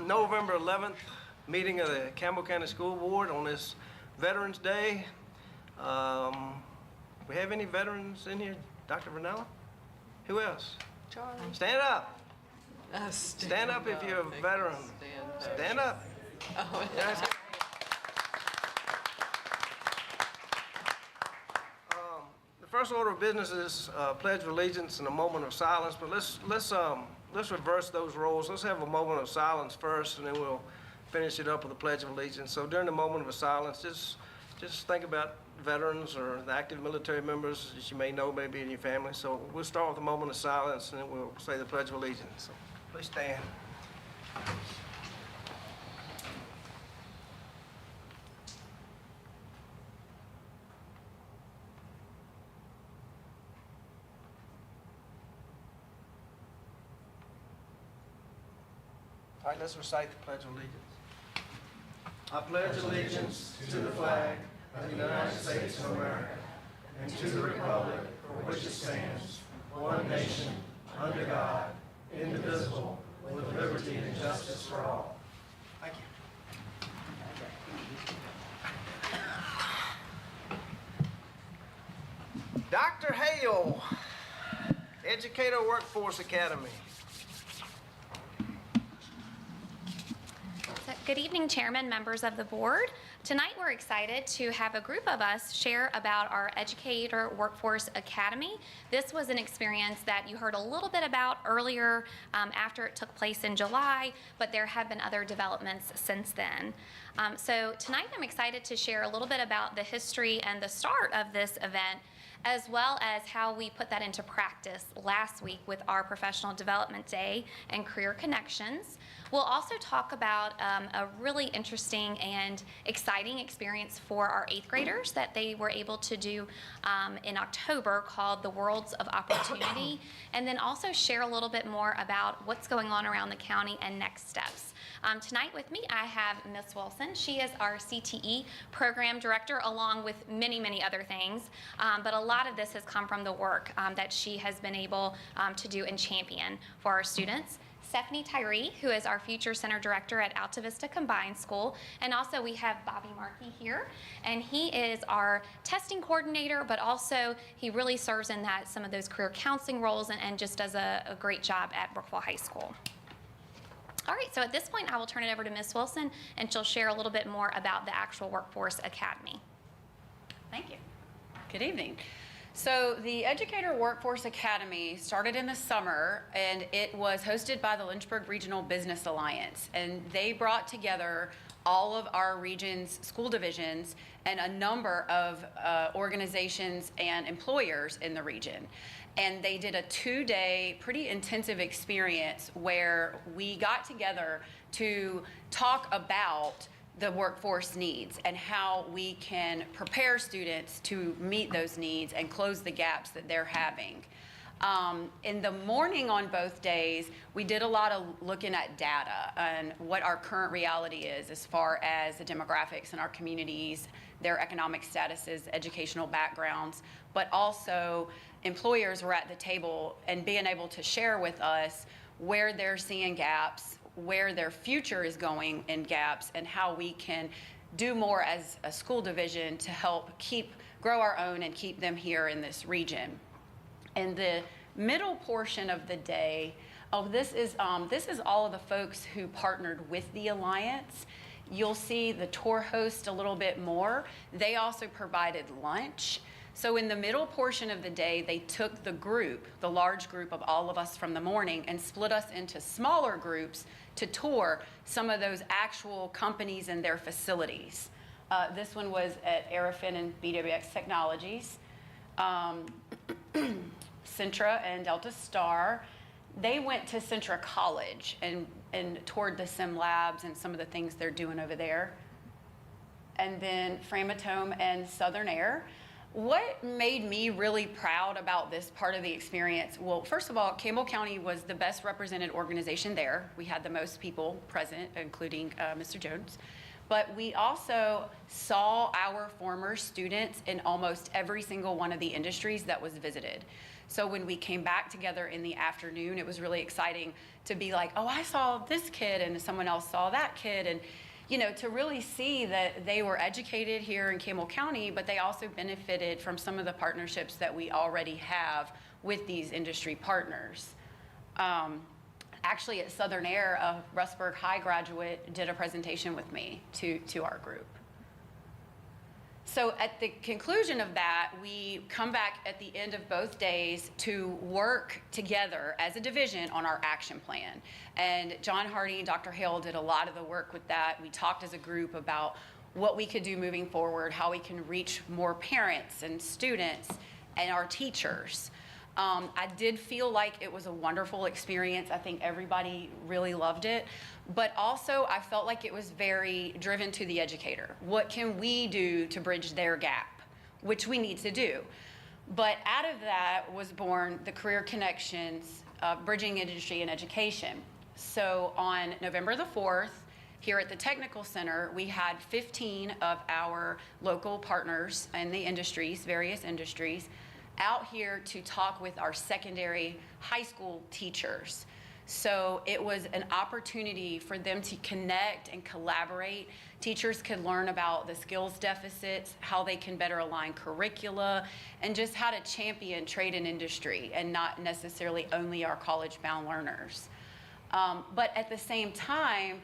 November 11th meeting of the Campbell County School Board on this Veterans Day. We have any veterans in here? Dr. Vernella? Who else? Charlie. Stand up. Stand up if you're a veteran. Stand up. Oh, Yes. The first order of business is Pledge of Allegiance and a moment of silence. But let's reverse those roles. Let's have a moment of silence first, and then we'll finish it up with the Pledge of Allegiance. So during the moment of silence, just think about veterans or the active military members that you may know maybe in your family. So we'll start with a moment of silence, and then we'll say the Pledge of Allegiance. So please stand. All right, let's recite the Pledge of Allegiance. I pledge allegiance to the flag of the United States of America and to the republic for which it stands, one nation, under God, indivisible, with liberty and justice for all. Thank you. Dr. Hale, Educator Workforce Academy. Good evening, Chairman, members of the board. Tonight we're excited to have a group of us share about our Educator Workforce Academy. This was an experience that you heard a little bit about earlier after it took place in July, but there have been other developments since then. So tonight I'm excited to share a little bit about the history and the start of this event, as well as how we put that into practice last week with our Professional Development Day and Career Connections. We'll also talk about a really interesting and exciting experience for our 8th graders that they were able to do in October called the Worlds of Opportunity, and then also share a little bit more about what's going on around the county and next steps. Tonight with me I have Miss Wilson. She is our CTE program director along with many, many other things, but a lot of this has come from the work that she has been able to do and champion for our students. Stephanie Tyree, who is our Future Center Director at Alta Vista Combined School. And also we have Bobby Markey here, and he is our testing coordinator, but also he really serves in that some of those career counseling roles and just does a great job at Brookville High School. All right, so at this point I will turn it over to Ms. Wilson, and she'll share a little bit more about the actual Workforce Academy. Thank you. Good evening. So the Educator Workforce Academy started in the summer, and it was hosted by the Lynchburg Regional Business Alliance, and they brought together all of our region's school divisions and a number of organizations and employers in the region. And they did a 2-day pretty intensive experience where we got together to talk about the workforce needs and how we can prepare students to meet those needs and close the gaps that they're having. In the morning on both days, we did a lot of looking at data and what our current reality is as far as the demographics in our communities, their economic statuses, educational backgrounds, but also employers were at the table and being able to share with us where they're seeing gaps, where their future is going in gaps, and how we can do more as a school division to help grow our own and keep them here in this region. In the middle portion of the day, this is all of the folks who partnered with the Alliance. You'll see the tour host a little bit more. They also provided lunch. So in the middle portion of the day, they took the large group of all of us from the morning, and split us into smaller groups to tour some of those actual companies and their facilities. This one was at Aerofin and BWX Technologies, Centra and Delta Star. They went to Centra College and toured the sim labs and some of the things they're doing over there. And then Framatome and Southern Air. What made me really proud about this part of the experience? Well, first of all, Campbell County was the best represented organization there. We had the most people present, including Mr. Jones. But we also saw our former students in almost every single one of the industries that was visited. So when we came back together in the afternoon, it was really exciting to be like, oh, I saw this kid and someone else saw that kid. And, you know, to really see that they were educated here in Campbell County, but they also benefited from some of the partnerships that we already have with these industry partners. Actually, at Southern Air, a Rustburg High graduate did a presentation with me to our group. So at the conclusion of that, we come back at the end of both days to work together as a division on our action plan. And John Hardy and Dr. Hale did a lot of the work with that. We talked as a group about what we could do moving forward, how we can reach more parents and students and our teachers. I did feel like it was a wonderful experience. I think everybody really loved it. But also, I felt like it was very driven to the educator. What can we do to bridge their gap, which we need to do? But out of that was born the Career Connections, Bridging Industry and Education. So on November the 4th, here at the Technical Center, we had 15 of our local partners in the industries, various industries, out here to talk with our secondary high school teachers. So it was an opportunity for them to connect and collaborate. Teachers could learn about the skills deficits, how they can better align curricula, and just how to champion trade and industry and not necessarily only our college-bound learners. But at the same time,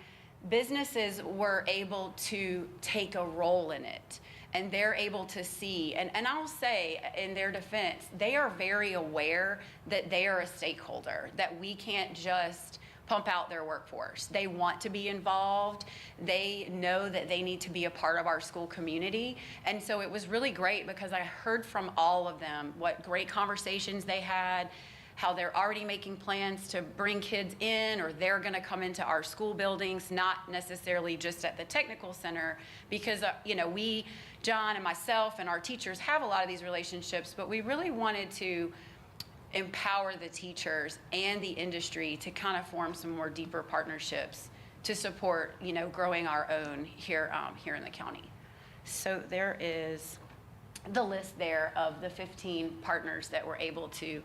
businesses were able to take a role in it. And they're able to see, and I'll say in their defense, they are very aware that they are a stakeholder, that we can't just pump out their workforce. They want to be involved. They know that they need to be a part of our school community. And so it was really great because I heard from all of them what great conversations they had, how they're already making plans to bring kids in, or they're gonna come into our school buildings, not necessarily just at the Technical Center, because you know, John and myself and our teachers have a lot of these relationships, but we really wanted to empower the teachers and the industry to kind of form some more deeper partnerships to support, you know, growing our own here in the county. So there is the list there of the 15 partners that were able to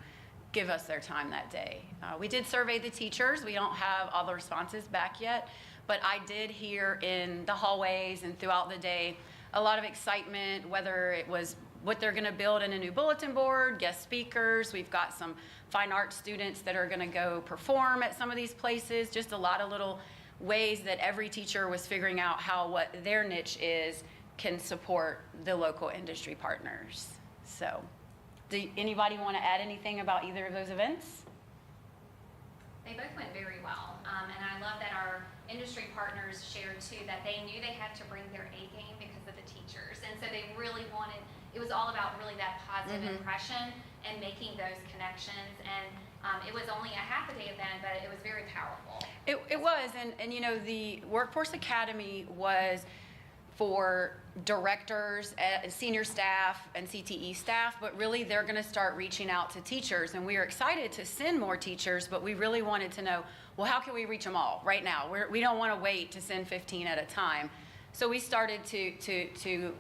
give us their time that day. We did survey the teachers. We don't have all the responses back yet, but I did hear in the hallways and throughout the day a lot of excitement, whether it was what they're gonna build in a new bulletin board, guest speakers. We've got some fine arts students that are gonna go perform at some of these places, just a lot of little ways that every teacher was figuring out how what their niche is can support the local industry partners. So. Do anybody want to add anything about either of those events? They both went very well, and I love that our industry partners shared too that they knew they had to bring their A game because of the teachers, and so they really wanted. It was all about really that positive impression and making those connections. And it was only a half a day event, but it was very powerful. It was, and you know, the Workforce Academy was for directors, senior staff, and CTE staff, but really they're gonna start reaching out to teachers, and we are excited to send more teachers, but we really wanted to know, well, how can we reach them all right now? We don't wanna wait to send 15 at a time. So we started to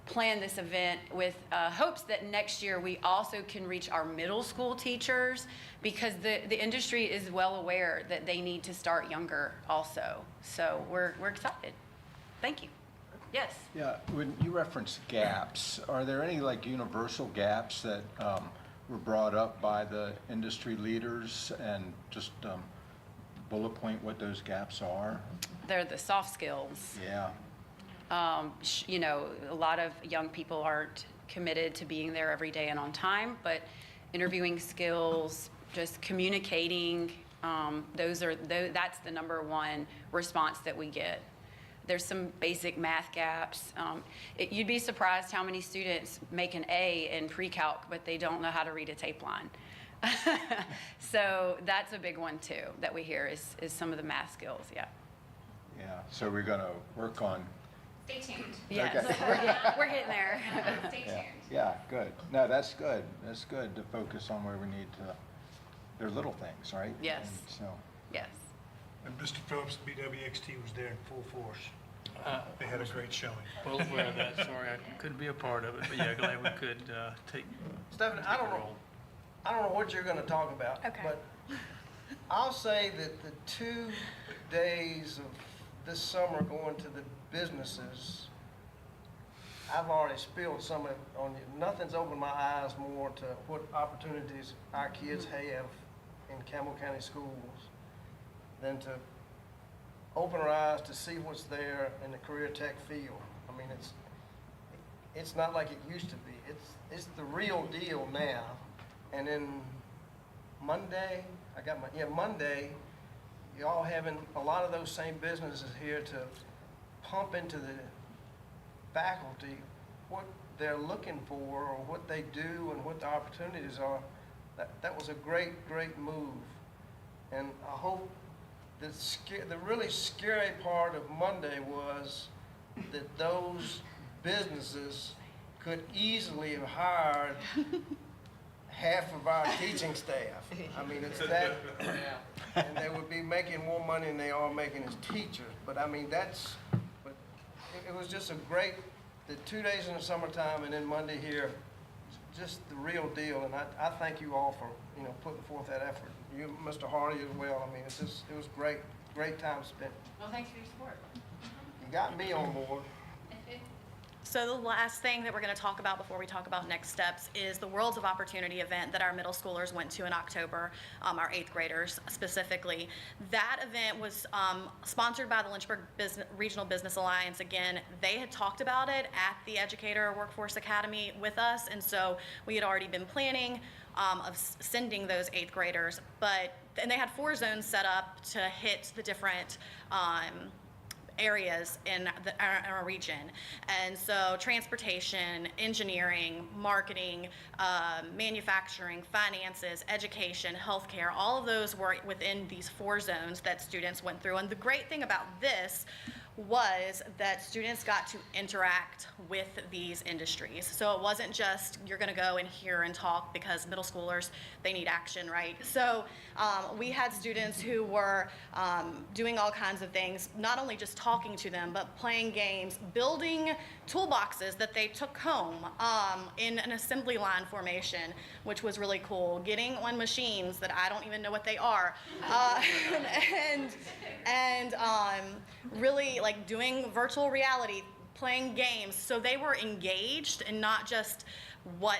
plan this event with hopes that next year we also can reach our middle school teachers, because the industry is well aware that they need to start younger also. So we're excited. Thank you. Yes. Yeah, when you reference gaps, are there any like universal gaps that were brought up by the industry leaders, and just bullet point what those gaps are? They're the soft skills. Yeah. You know, a lot of young people aren't committed to being there every day and on time, but interviewing skills, just communicating, that's the number one response that we get. There's some basic math gaps. You'd be surprised how many students make an A in pre-calc, but they don't know how to read a tape line. So that's a big one too that we hear is some of the math skills. Yeah. Yeah. So we're gonna work on. Stay tuned. Yes, Okay. we're getting there. Stay Yeah. tuned. Yeah. Good. No, that's good. That's good to focus on where we need to. They're little things, right? Yes. And so. Yes. And Mr. Phillips, BWXT was there in full force. They had a great showing. Well aware of that. Sorry I couldn't be a part of it, but yeah, glad we could take Stephanie, I a don't know. role. I don't know what you're gonna talk about. Okay. But I'll say that the 2 days of this summer going to the businesses, I've already spilled some of it on you. Nothing's opened my eyes more to what opportunities our kids have in Campbell County schools than to open our eyes to see what's there in the career tech field. I mean, it's not like it used to be. It's the real deal now. And then Monday, Monday, y'all having a lot of those same businesses here to pump into the faculty what they're looking for or what they do and what the opportunities are. That was a great move. And I hope the really scary part of Monday was that those businesses could easily have hired half of our teaching staff. I mean, it's that, and they would be making more money than they are making as teachers. But I mean, but it was just the 2 days in the summertime and then Monday here, just the real deal. And I thank you all for, putting forth that effort. You, Mr. Hardy as well. I mean, it was great time spent. Well, thanks for your support. You got me on board. So the last thing that we're going to talk about before we talk about next steps is the Worlds of Opportunity event that our middle schoolers went to in October, our 8th graders specifically. That event was sponsored by the Lynchburg Regional Business Alliance. Again, they had talked about it at the Educator Workforce Academy with us, and so we had already been planning of sending those 8th graders. And they had 4 zones set up to hit the different areas in our region. And so transportation, engineering, marketing, manufacturing, finances, education, healthcare, all of those were within these 4 zones that students went through. And the great thing about this was that students got to interact with these industries. So it wasn't just you're going to go and hear and talk, because middle schoolers, they need action, right? So we had students who were doing all kinds of things, not only just talking to them, but playing games, building toolboxes that they took home in an assembly line formation, which was really cool, getting on machines that I don't even know what they are, and really like doing virtual reality, playing games. So they were engaged in not just what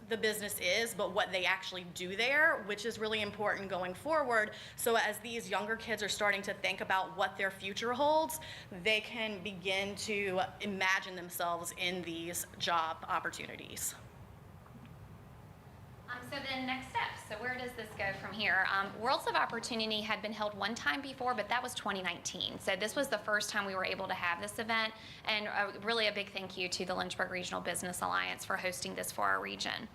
the business is, but what they actually do there, which is really important going forward. So as these younger kids are starting to think about what their future holds, they can begin to imagine themselves in these job opportunities. So then next steps. So where does this go from here? Worlds of Opportunity had been held one time before, but that was 2019. So this was the first time we were able to have this event, and really a big thank you to the Lynchburg Regional Business Alliance for hosting this for our region.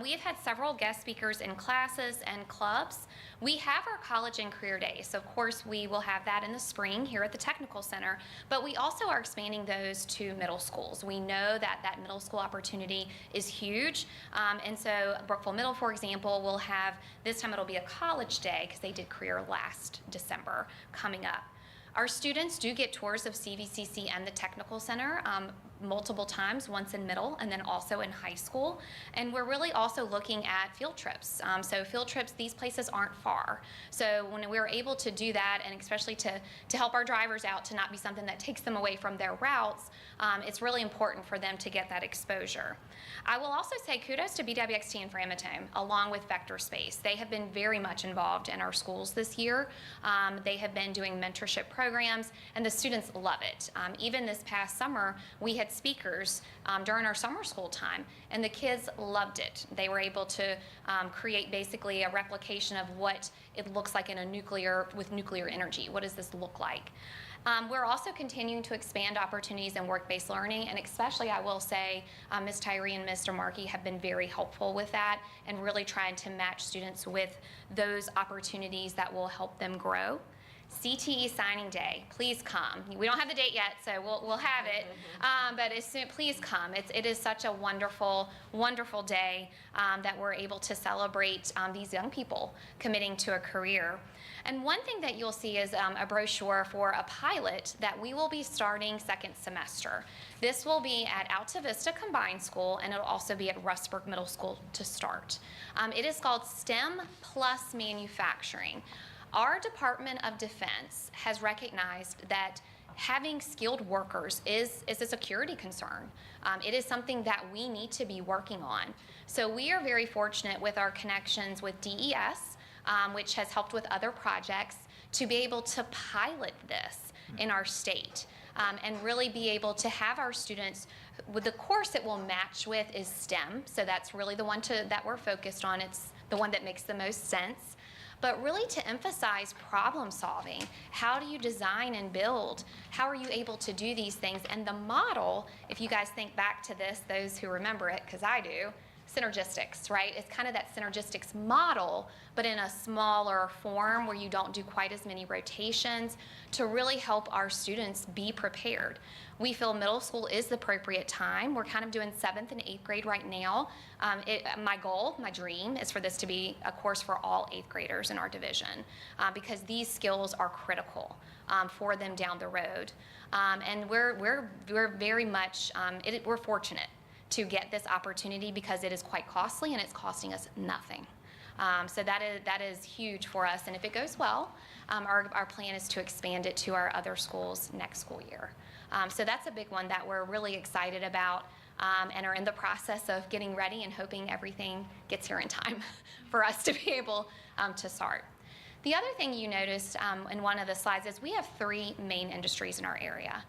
We have had several guest speakers in classes and clubs. We have our college and career days. So of course we will have that in the spring here at the Technical Center, but we also are expanding those to middle schools. We know that that middle school opportunity is huge. And so Brookville Middle, for example, will have, this time it'll be a college day because they did career last December coming up. Our students do get tours of CVCC and the Technical Center multiple times, once in middle and then also in high school. And we're really also looking at field trips. So field trips, these places aren't far. So when we're able to do that, and especially to help our drivers out to not be something that takes them away from their routes, it's really important for them to get that exposure. I will also say kudos to BWXT and Framatome, along with Vector Space. They have been very much involved in our schools this year. They have been doing mentorship programs, and the students love it. Even this past summer, we had speakers during our summer school time, and the kids loved it. They were able to create basically a replication of what it looks like in with nuclear energy. What does this look like? We're also continuing to expand opportunities in work-based learning, and especially I will say Ms. Tyree and Mr. Markey have been very helpful with that and really trying to match students with those opportunities that will help them grow. CTE signing day. Please come. We don't have the date yet, so we'll have it. But as soon, please come. It is such a wonderful, wonderful day that we're able to celebrate these young people committing to a career. And one thing that you'll see is a brochure for a pilot that we will be starting second semester. This will be at Alta Vista Combined School, and it'll also be at Rustburg Middle School to start. It is called STEM Plus Manufacturing. Our Department of Defense has recognized that having skilled workers is a security concern. It is something that we need to be working on. So we are very fortunate with our connections with DES, which has helped with other projects, to be able to pilot this in our state and really be able to have our students, with the course it will match with is STEM, so that's really the one that we're focused on. It's the one that makes the most sense. But really to emphasize problem solving. How do you design and build? How are you able to do these things? And the model, if you guys think back to this, those who remember it, because I do, synergistics, right? It's kind of that synergistics model, but in a smaller form where you don't do quite as many rotations to really help our students be prepared. We feel middle school is the appropriate time. We're kind of doing 7th and 8th grade right now. My goal, my dream is for this to be a course for all 8th graders in our division because these skills are critical for them down the road. And we're very much, we're fortunate to get this opportunity because it is quite costly and it's costing us nothing. So that is huge for us, and if it goes well, our plan is to expand it to our other schools next school year. So that's a big one that we're really excited about and are in the process of getting ready and hoping everything gets here in time for us to be able to start. The other thing you noticed in one of the slides is we have 3 main industries in our area.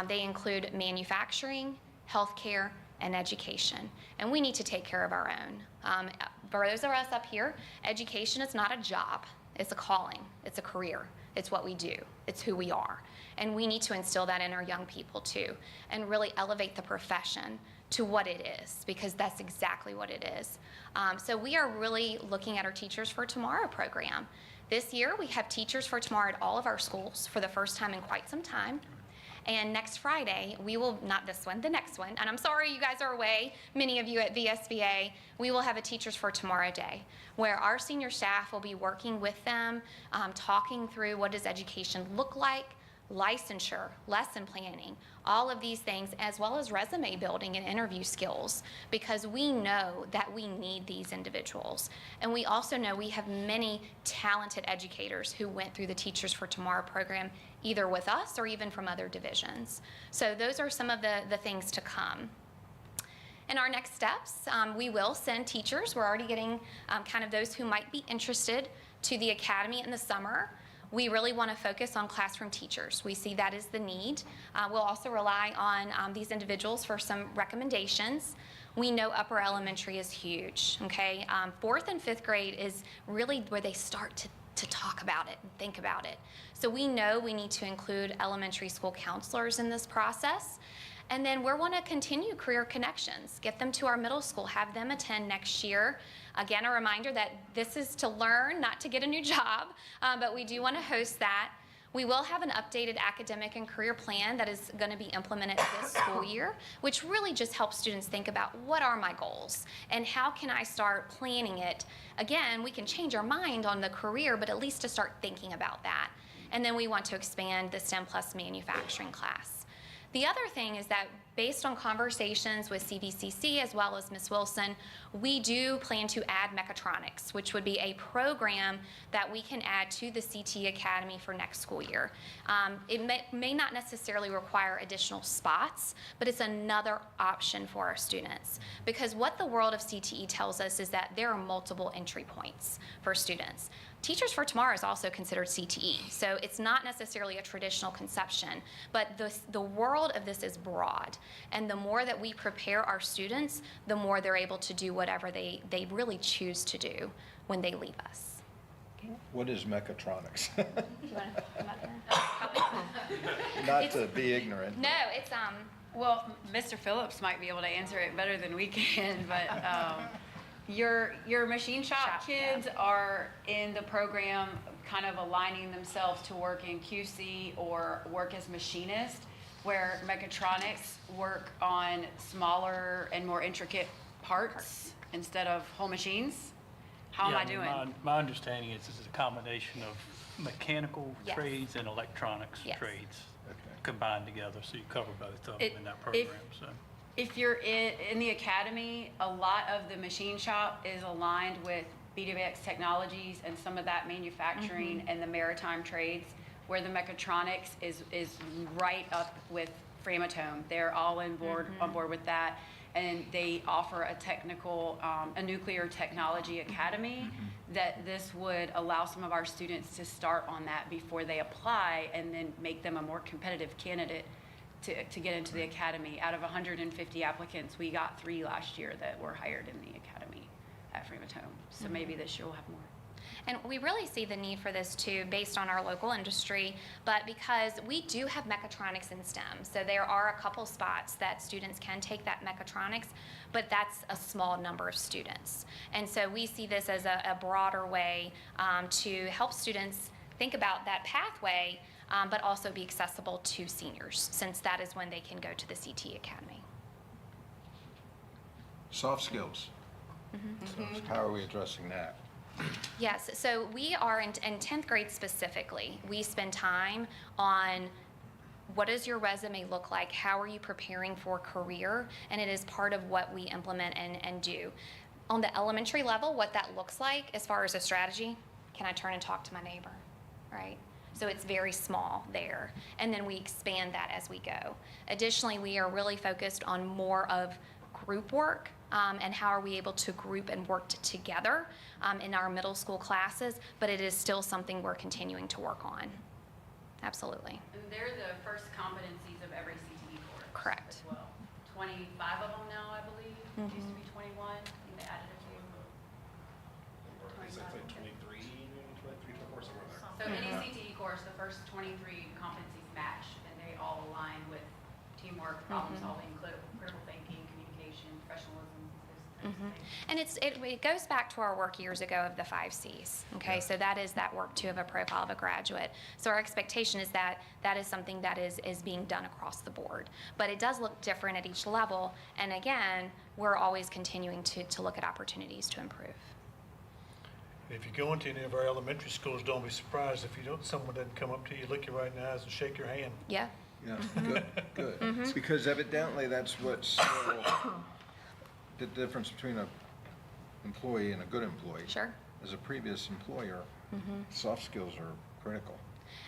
They include manufacturing, healthcare, and education, and we need to take care of our own. For those of us up here, education is not a job, it's a calling, it's a career, it's what we do, it's who we are, and we need to instill that in our young people too, and really elevate the profession to what it is, because that's exactly what it is. So we are really looking at our Teachers for Tomorrow program. This year we have Teachers for Tomorrow at all of our schools for the first time in quite some time. And next Friday, we will, not this one, the next one, and I'm sorry you guys are away, many of you at VSBA, we will have a Teachers for Tomorrow Day, where our senior staff will be working with them, talking through what does education look like, licensure, lesson planning, all of these things, as well as resume building and interview skills, because we know that we need these individuals. And we also know we have many talented educators who went through the Teachers for Tomorrow program, either with us or even from other divisions. So those are some of the things to come. In our next steps, we will send teachers. We're already getting kind of those who might be interested to the academy in the summer. We really want to focus on classroom teachers. We see that as the need. We'll also rely on these individuals for some recommendations. We know upper elementary is huge, okay? 4th and 5th grade is really where they start to talk about it and think about it. So we know we need to include elementary school counselors in this process. And then we want to continue career connections, get them to our middle school, have them attend next year. Again, a reminder that this is to learn, not to get a new job, but we do want to host that. We will have an updated academic and career plan that is going to be implemented this school year, which really just helps students think about what are my goals and how can I start planning it. Again, we can change our mind on the career, but at least to start thinking about that. And then we want to expand the STEM Plus manufacturing class. The other thing is that based on conversations with CVCC as well as Ms. Wilson, we do plan to add mechatronics, which would be a program that we can add to the CTE Academy for next school year. It may not necessarily require additional spots, but it's another option for our students. Because what the world of CTE tells us is that there are multiple entry points for students. Teachers for Tomorrow is also considered CTE, so it's not necessarily a traditional conception, but the world of this is broad, and the more that we prepare our students, the more they're able to do whatever they really choose to do when they leave us. What is mechatronics? You wanna come up there? Not to be ignorant. No, it's Well, Mr. Phillips might be able to answer it better than we can, but your machine shop kids are in the program kind of aligning themselves to work in QC or work as machinists, where mechatronics work on smaller and more intricate parts instead of whole machines? How am Yeah, I mean, doing? My understanding is it's a combination of mechanical Yes. trades and electronics Yes. trades Okay. combined together, so you cover both of them It- in that if- program, so. If you're in the academy, a lot of the machine shop is aligned with BWX Technologies and some of that manufacturing and the maritime trades, where the mechatronics is right up with Framatome. They're all on board with that. And they offer a technical, a nuclear technology academy that this would allow some of our students to start on that before they apply and then make them a more competitive candidate to get into the academy. Out of 150 applicants, we got 3 last year that were hired in the academy at Framatome. So maybe this year we'll have more. And we really see the need for this too, based on our local industry, but because we do have mechatronics in STEM. So there are a couple spots that students can take that mechatronics, but that's a small number of students. And so we see this as a broader way to help students think about that pathway, but also be accessible to seniors, since that is when they can go to the CT Academy. Soft skills. So how are we addressing that? Yes, so we are in 10th grade specifically, we spend time on what does your resume look like? How are you preparing for career? And it is part of what we implement and do. On the elementary level, what that looks like as far as a strategy, can I turn and talk to my neighbor, right? So it's very small there. And then we expand that as we go. Additionally, we are really focused on more of group work and how are we able to group and work together in our middle school classes, but it is still something we're continuing to work on. Absolutely. And they're the first competencies of every CTE course. Correct. As well. 25 of them now, I believe. It used to be 21. I think they added a few. It's like 23, 24, somewhere there. So any CTE course, the first 23 competencies match, and they all align with teamwork, problem solving, critical thinking, communication, professionalism, those types of things. And it goes back to our work years ago of the 5 C's. Okay, so that is that work too of a profile of a graduate. So our expectation is that that is something that is being done across the board. But it does look different at each level. And again, we're always continuing to look at opportunities to improve. If you go into any of our elementary schools, don't be surprised if someone doesn't come up to you, look you right in the eyes and shake your hand. Yeah. Yeah, good. Because evidently that's what's the difference between a employee and a good employee. Sure. As a previous employer, soft skills are critical.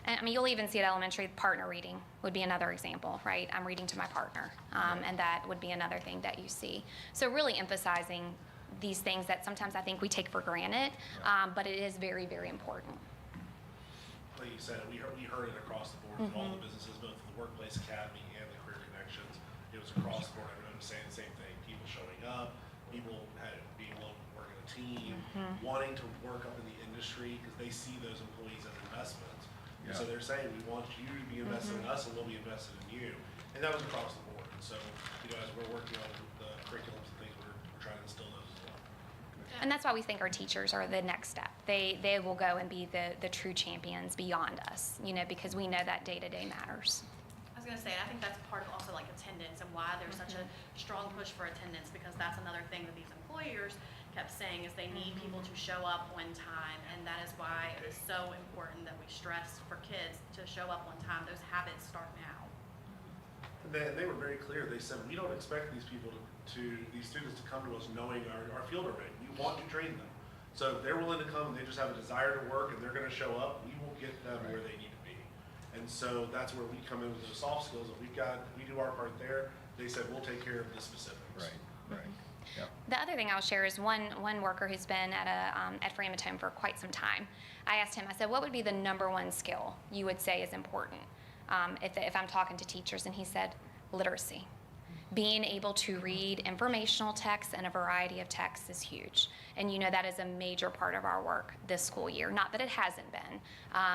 And I mean, you'll even see at elementary, partner reading would be another example, right? I'm reading to my partner, and that would be another thing that you see. So really emphasizing these things that sometimes I think we take for granted, but it is very, very important. Like you said, we heard it across the board from all the businesses, both the Workplace Academy and the Career Connections. It was across the board. Everyone was saying the same thing. People showing up, people being willing to work in a team, wanting to work up in the industry because they see those employees as investments. And so Yeah. they're saying, we want you to be invested in us and we'll be invested in you. And that was across the board. And so, as we're working on the curriculums and things, we're trying to instill those as well. And that's why we think our teachers are the next step. They will go and be the true champions beyond us, because we know that day-to-day matters. I was gonna say, I think that's part of also like attendance and why there's such a strong push for attendance, because that's another thing that these employers kept saying is they need people to show up on time, and that is why it is so important that we stress for kids to show up on time. Those habits start now. And they were very clear. They said, we don't expect these people these students to come to us knowing our field already. We want to train them. So if they're willing to come and they just have a desire to work and they're going to show up, we will get them where they need to be. And so that's where we come in with the soft skills. If we do our part there, they said, we'll take care of the specifics. Right. Yeah. The other thing I'll share is one worker who's been at Framatome for quite some time. I asked him, I said, what would be the number one skill you would say is important if I'm talking to teachers? And he said, literacy. Being able to read informational texts and a variety of texts is huge. And that is a major part of our work this school year. Not that it hasn't been,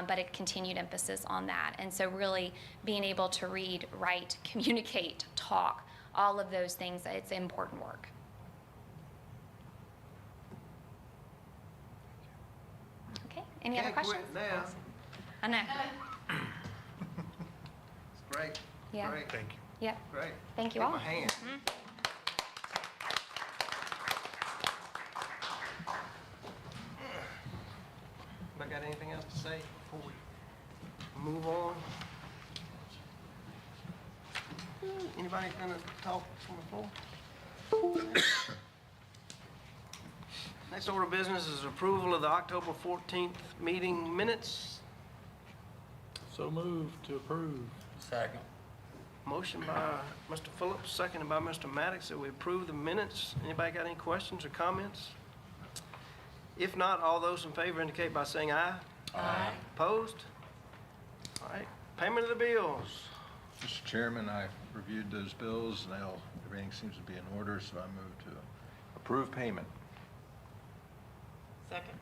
but a continued emphasis on that. And so really being able to read, write, communicate, talk, all of those things, it's important work. Okay, Any other Can't questions? quit now. I know. It's great. Yeah. Great, Thank you. Yep. great. Thank you Give all. a hand. Anybody got anything else to say before we move on? Anybody gonna talk from the floor? Next order of business is approval of the October 14th meeting minutes. So moved to approve. Second. Motion by Mr. Phillips, seconded by Mr. Maddox, that we approve the minutes. Anybody got any questions or comments? If not, all those in favor indicate by saying aye. Aye. Opposed? All right, payment of the bills. Mr. Chairman, I reviewed those bills, and everything seems to be in order, so I move to approve payment. Second.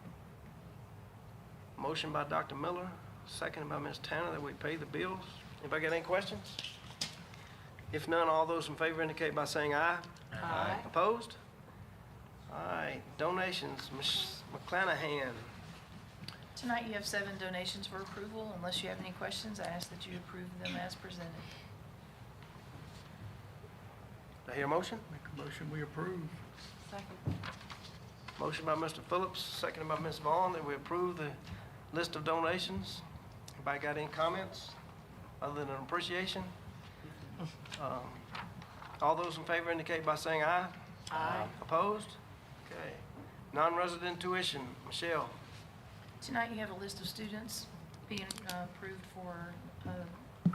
Motion by Dr. Miller, seconded by Ms. Tanner, that we pay the bills. Anybody got any questions? If none, all those in favor indicate by saying aye. Aye. Opposed? All right, donations, Ms. McClanahan. Tonight you have 7 donations for approval. Unless you have any questions, I ask that you approve them as presented. Do I hear a motion? Make a motion, we approve. Second. Motion by Mr. Phillips, seconded by Ms. Vaughn, that we approve the list of donations. Anybody got any comments other than an appreciation? All those in favor indicate by saying aye. Aye. Opposed? Okay. Non-resident tuition, Michelle. Tonight you have a list of students being approved for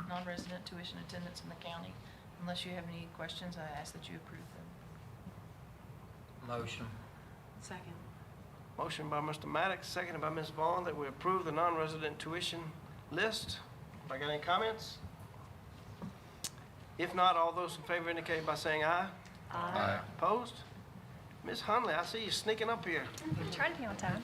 non-resident tuition attendance in the county. Unless you have any questions, I ask that you approve them. Motion. Second. Motion by Mr. Maddox, seconded by Ms. Vaughn, that we approve the non-resident tuition list. Anybody got any comments? If not, all those in favor indicate by saying aye. Aye. Opposed? Ms. Hunley, I see you sneaking up here. Try to be on time.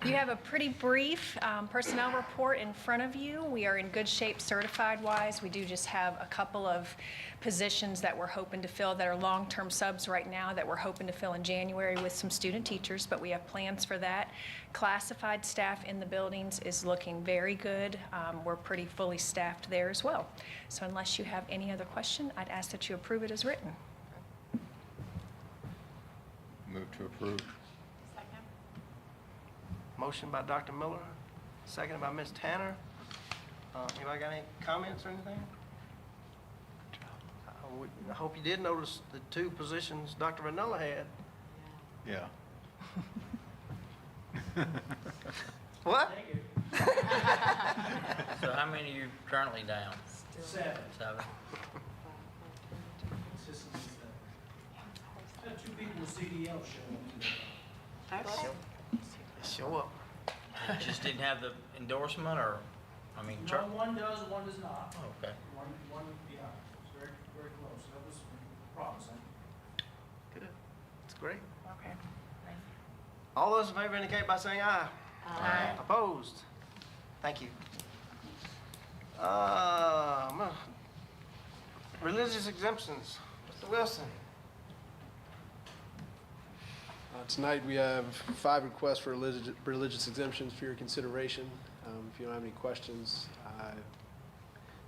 You have a pretty brief personnel report in front of you. We are in good shape certified-wise. We do just have a couple of positions that we're hoping to fill that are long-term subs right now that we're hoping to fill in January with some student teachers, but we have plans for that. Classified staff in the buildings is looking very good. We're pretty fully staffed there as well. So unless you have any other question, I'd ask that you approve it as written. Move to approve. Motion by Dr. Miller, seconded by Ms. Tanner. Anybody got any comments or anything? I hope you did notice the 2 positions Dr. Ranella had. Yeah. What? So how many are you currently down? 7. 7? Consistently 7. Had 2 people with CDL show up today. Okay. Show up. Just didn't have the endorsement, or, I mean, No, one does, one does not. okay. One, yeah, it's very, very close. That was promising. Good. That's great. Okay. Thank you. All those in favor indicate by saying aye. Aye. Opposed? Thank you. Religious exemptions, Mr. Wilson. Tonight, we have 5 requests for religious exemptions for your consideration. If you don't have any questions, I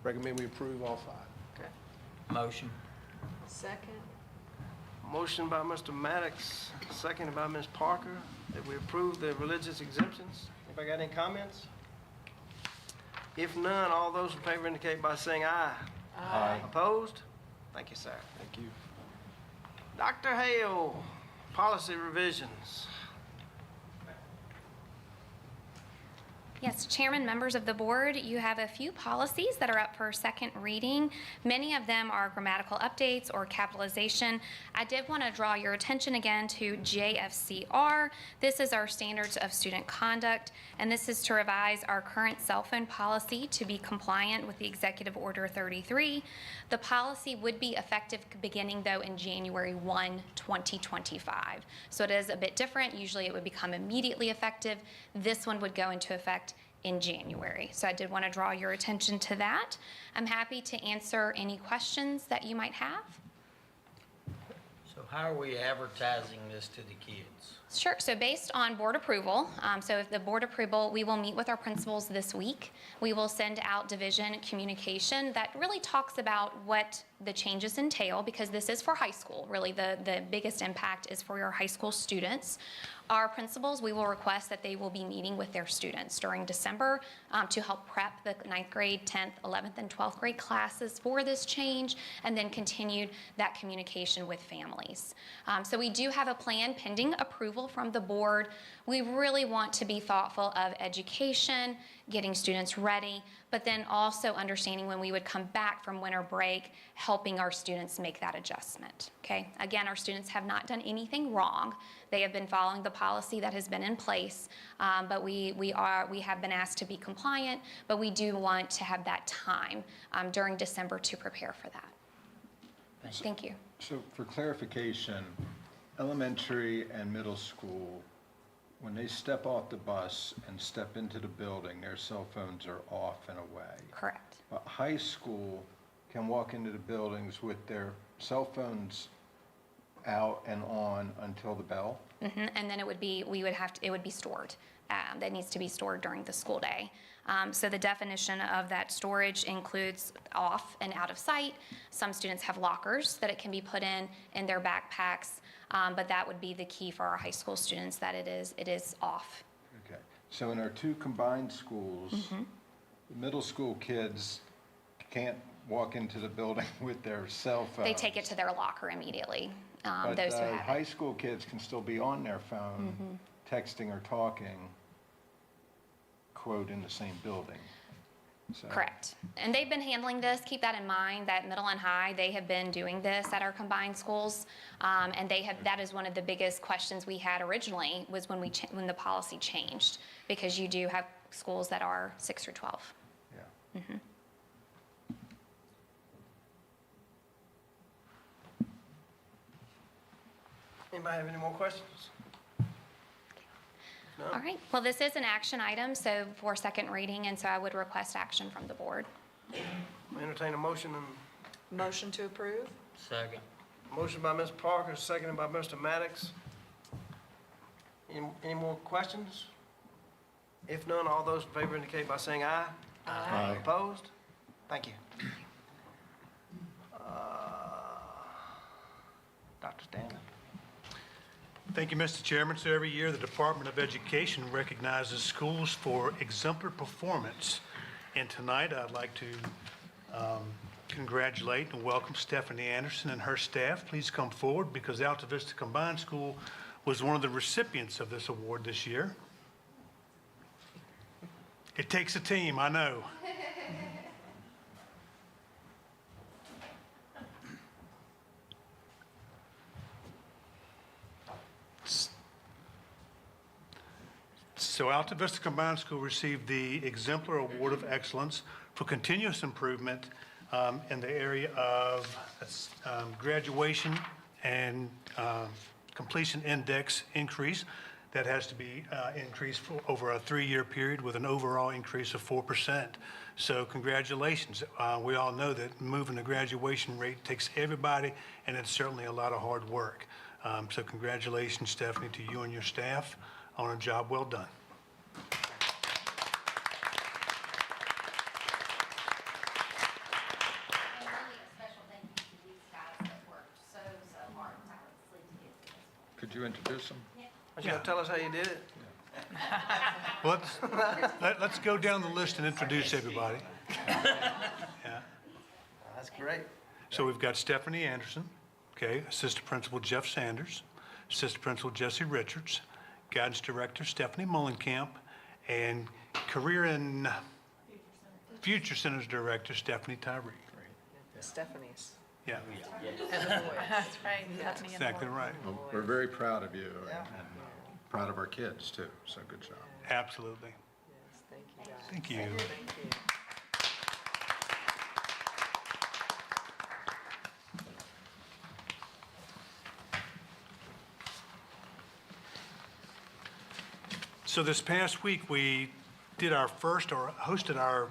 recommend we approve all 5. Okay. Motion. Second. Motion by Mr. Maddox, seconded by Ms. Parker, that we approve the religious exemptions. Anybody got any comments? If none, all those in favor indicate by saying aye. Aye. Opposed? Thank you, sir. Thank you. Dr. Hale, policy revisions. Yes, Chairman, members of the board, you have a few policies that are up for second reading. Many of them are grammatical updates or capitalization. I did want to draw your attention again to JFCR. This is our standards of student conduct, and this is to revise our current cell phone policy to be compliant with the Executive Order 33. The policy would be effective beginning, though, in January 1, 2025. So it is a bit different. Usually it would become immediately effective. This one would go into effect in January. So I did want to draw your attention to that. I'm happy to answer any questions that you might have. So how are we advertising this to the kids? Sure. So based on board approval, so if the board approval, we will meet with our principals this week. We will send out division communication that really talks about what the changes entail, because this is for high school. Really, the biggest impact is for your high school students. Our principals, we will request that they will be meeting with their students during December to help prep the 9th grade, 10th, 11th, and 12th grade classes for this change, and then continued that communication with families. So we do have a plan pending approval from the board. We really want to be thoughtful of education, getting students ready, but then also understanding when we would come back from winter break, helping our students make that adjustment, okay? Again, our students have not done anything wrong. They have been following the policy that has been in place, but we have been asked to be compliant, but we do want to have that time during December to prepare for that. Thank you. So for clarification, elementary and middle school, when they step off the bus and step into the building, their cell phones are off and away. Correct. But high school can walk into the buildings with their cell phones out and on until the bell? And then it would be, it would be stored. That needs to be stored during the school day. So the definition of that storage includes off and out of sight. Some students have lockers that it can be put in their backpacks, but that would be the key for our high school students, that it is off. Okay. So in our two combined schools, the middle school kids can't walk into the building with their cell phones. They take it to their locker immediately, But those who have high it. school kids can still be on their phone, texting or talking, quote, in the same building. So- Correct. And they've been handling this. Keep that in mind, that middle and high, they have been doing this at our combined schools. And that is one of the biggest questions we had originally, was when when the policy changed, because you do have schools that are 6 through 12. Yeah. Anybody have any more questions? No? All right. Well, this is an action item, so for second reading, and so I would request action from the board. Entertain a motion, and Motion to approve? Second. motion by Ms. Parker, seconded by Mr. Maddox. Any more questions? If none, all those in favor indicate by saying aye. Aye. Opposed? Thank you. Dr. Stanley. Thank you, Mr. Chairman. So every year, the Department of Education recognizes schools for exemplary performance. And tonight, I'd like to congratulate and welcome Stephanie Anderson and her staff. Please come forward, because Alta Vista Combined School was one of the recipients of this award this year. It takes a team, I know. So Alta Vista Combined School received the Exemplar Award of Excellence for continuous improvement in the area of graduation and completion index increase. That has to be increased for over a 3-year period with an overall increase of 4%. So congratulations. We all know that moving the graduation rate takes everybody, and it's certainly a lot of hard work. So congratulations, Stephanie, to you and your staff on a job well done. And really a special thank you to these guys that worked so hard and tirelessly to get to this point. Could you introduce them? You gonna tell us how you did it? Well, let's go down the list and introduce everybody. Yeah. That's great. So we've got Stephanie Anderson, okay, Assistant Principal Jeff Sanders, Assistant Principal Jesse Richards, Guidance Director Stephanie Mullenkamp, and Career and Future Centers Director Stephanie Tyree. Stephanie's. Yeah, That's right. exactly right. Well, we're very proud of you and proud of our kids, too, so good job. Absolutely. Yes, thank you, guys. Thank you. Thank you. So this past week, we did our first, or hosted our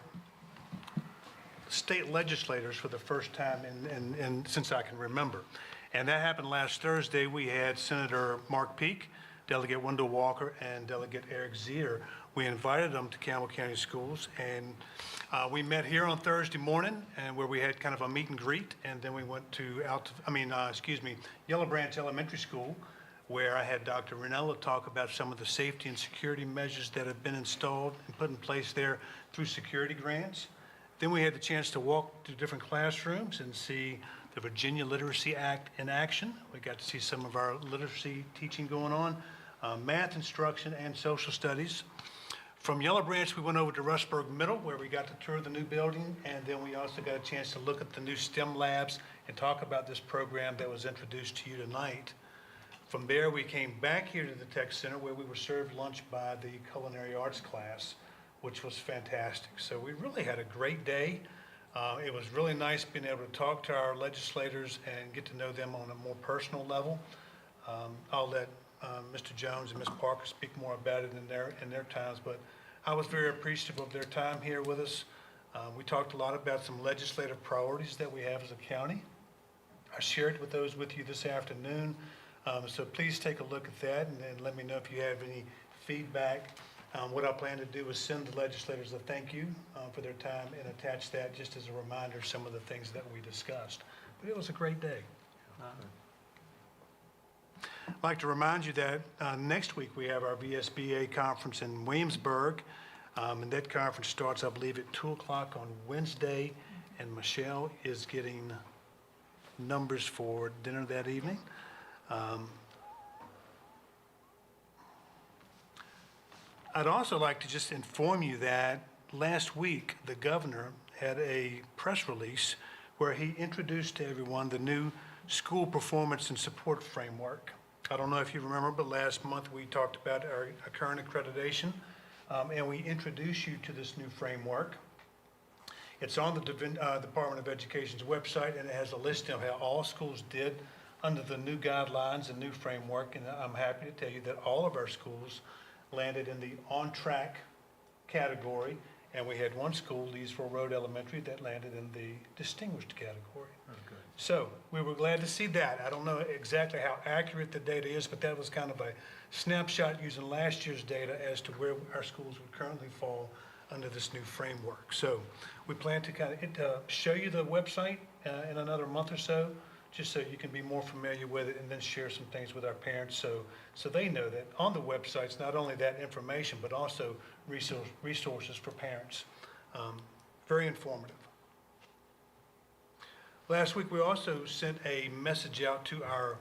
state legislators for the first time since I can remember. And that happened last Thursday. We had Senator Mark Peake, Delegate Wendell Walker and Delegate Eric Zier. We invited them to Campbell County Schools, and we met here on Thursday morning, and where we had kind of a meet and greet, and then we went to Yellow Branch Elementary School, where I had Dr. Ranella talk about some of the safety and security measures that have been installed and put in place there through security grants. Then we had the chance to walk to different classrooms and see the Virginia Literacy Act in action. We got to see some of our literacy teaching going on, math instruction and social studies. From Yellow Branch, we went over to Rustburg Middle, where we got to tour the new building, and then we also got a chance to look at the new STEM labs and talk about this program that was introduced to you tonight. From there, we came back here to the Tech Center, where we were served lunch by the culinary arts class, which was fantastic. So we really had a great day. It was really nice being able to talk to our legislators and get to know them on a more personal level. I'll let Mr. Jones and Ms. Parker speak more about it in their times, but I was very appreciative of their time here with us. We talked a lot about some legislative priorities that we have as a county. I shared those with you this afternoon, so please take a look at that and let me know if you have any feedback. What I plan to do is send the legislators a thank you for their time and attach that just as a reminder of some of the things that we discussed. But it was a great day. I'd like to remind you that next week we have our VSBA conference in Williamsburg, and that conference starts, I believe, at 2 o'clock on Wednesday, and Michelle is getting numbers for dinner that evening. I'd also like to just inform you that last week the governor had a press release where he introduced to everyone the new school performance and support framework. I don't know if you remember, but last month we talked about our current accreditation, and we introduced you to this new framework. It's on the Department of Education's website, and it has a list of how all schools did under the new guidelines and new framework, and I'm happy to tell you that all of our schools landed in the on-track category, and we had one school, Leesville Road Elementary, that landed in the distinguished category. Okay. So we were glad to see that. I don't know exactly how accurate the data is, but that was kind of a snapshot using last year's data as to where our schools would currently fall under this new framework. So we plan to kind of show you the website in another month or so, just so you can be more familiar with it, and then share some things with our parents so they know that on the website's not only that information, but also resources for parents. Very informative. Last week, we also sent a message out to our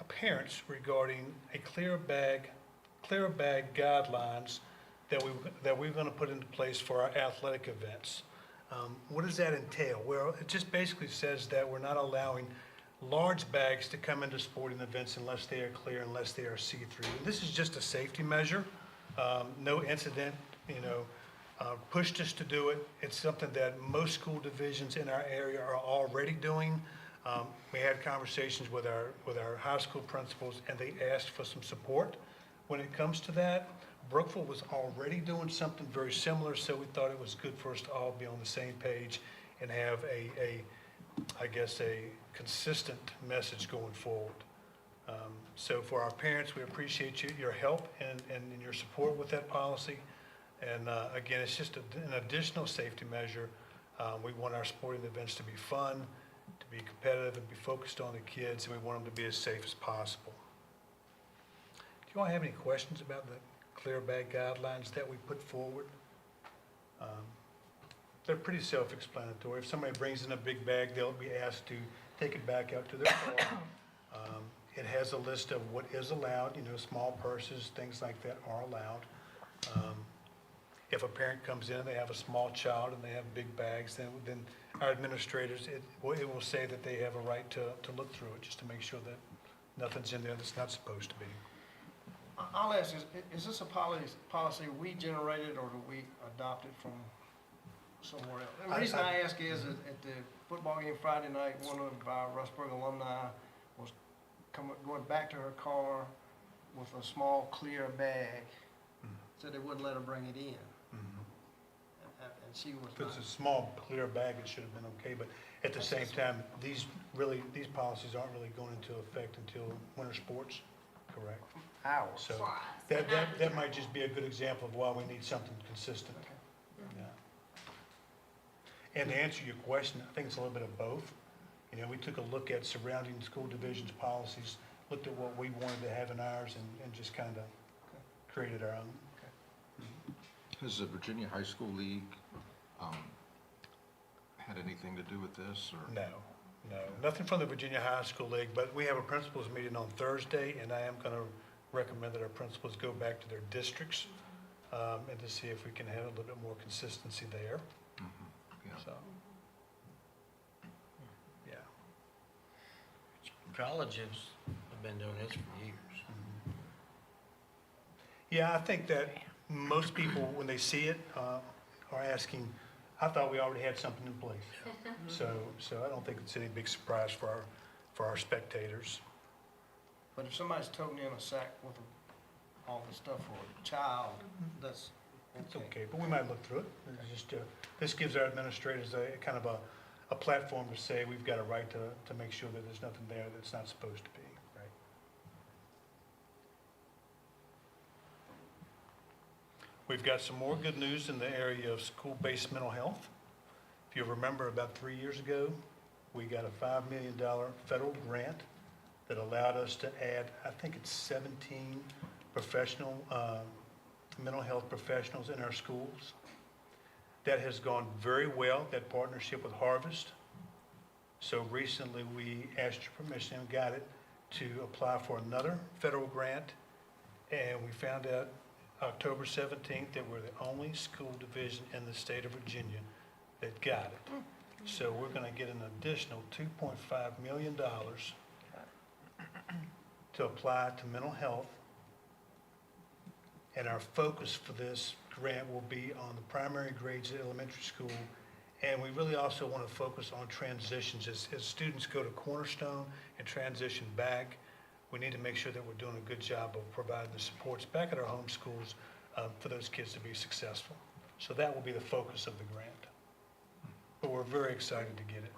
parents regarding a clear bag guidelines that we're going to put into place for our athletic events. What does that entail? Well, it just basically says that we're not allowing large bags to come into sporting events unless they are clear, unless they are see-through. And this is just a safety measure. No incident, pushed us to do it. It's something that most school divisions in our area are already doing. We had conversations with our high school principals, and they asked for some support when it comes to that. Brookville was already doing something very similar, so we thought it was good for us to all be on the same page and have a consistent message going forward. So for our parents, we appreciate your help and your support with that policy. And again, it's just an additional safety measure. We want our sporting events to be fun, to be competitive, and be focused on the kids, and we want them to be as safe as possible. Do you all have any questions about the clear bag guidelines that we put forward? They're pretty self-explanatory. If somebody brings in a big bag, they'll be asked to take it back out to their car. It has a list of what is allowed, small purses, things like that are allowed. If a parent comes in, they have a small child and they have big bags, then our administrators, it will say that they have a right to look through it just to make sure that nothing's in there that's not supposed to be. I'll ask, is this a policy we generated, or do we adopt it from somewhere else? And the reason I ask is that at the football game Friday night, one of our Rustburg alumni was going back to her car with a small clear bag, said they wouldn't let her bring it in. And she was If it's a small, clear bag, it should have been okay, but at the same time, these policies aren't really going into effect until winter sports. correct? Hours. So that might just be a good example of why we need something consistent. Yeah. And to answer your question, I think it's a little bit of both. You know, we took a look at surrounding school divisions' policies, looked at what we wanted to have in ours, and just kind of created our own. Has the Virginia High School League had anything to do with this, or? No, nothing from the Virginia High School League, but we have a principals meeting on Thursday, and I am going to recommend that our principals go back to their districts and to see if we can have a little bit more consistency there. Yeah. So, yeah. Colleges have been doing this for years. Yeah, I think that most people, when they see it, are asking, I thought we already had something in place. So I don't think it's any big surprise for our spectators. But if somebody's toting in a sack with all the stuff for a child, that's It's okay, but we might look through it. It's just, this gives our administrators a kind of a platform to say we've got a right to make sure that there's nothing there that's not supposed to be, right? We've got some more good news in the area of school-based mental health. If you remember, about 3 years ago, we got a $5 million federal grant that allowed us to add, I think it's 17 professional mental health professionals in our schools. That has gone very well, that partnership with Harvest. So recently we asked your permission and got it to apply for another federal grant. And we found out October 17th that we're the only school division in the state of Virginia that got it. So we're going to get an additional $2.5 million to apply to mental health. And our focus for this grant will be on the primary grades at elementary school. And we really also want to focus on transitions. As students go to Cornerstone and transition back, we need to make sure that we're doing a good job of providing the supports back at our home schools for those kids to be successful. So that will be the focus of the grant. But we're very excited to get it.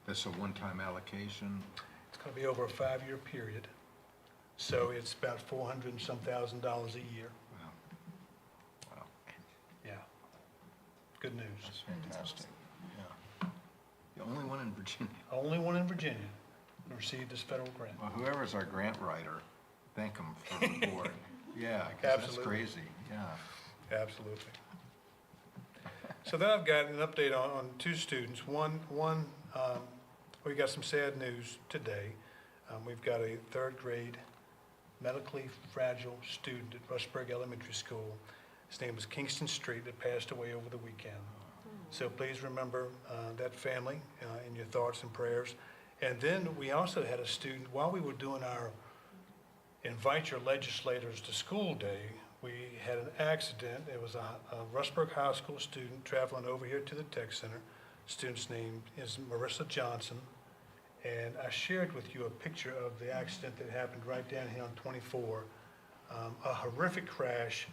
That's a one-time allocation? It's going to be over a 5-year period. So it's about $400 and some thousand a year. Wow. Yeah. Good news. That's fantastic. Yeah. The only one in Virginia. Only one in Virginia to receive this federal grant. Well, whoever's our grant writer, thank them for the board. Yeah, 'cause that's Absolutely. crazy, yeah. Absolutely. So then I've got an update on two students. One, we got some sad news today. We've got a third grade medically fragile student at Rustburg Elementary School. His name was Kingston Street, that passed away over the weekend. So please remember that family in your thoughts and prayers. And then we also had a student, while we were doing our Invite Your Legislators to School Day, we had an accident. It was a Rustburg High School student traveling over here to the Tech Center. Student's name is Marissa Johnson. And I shared with you a picture of the accident that happened right down here on 24. A horrific crash,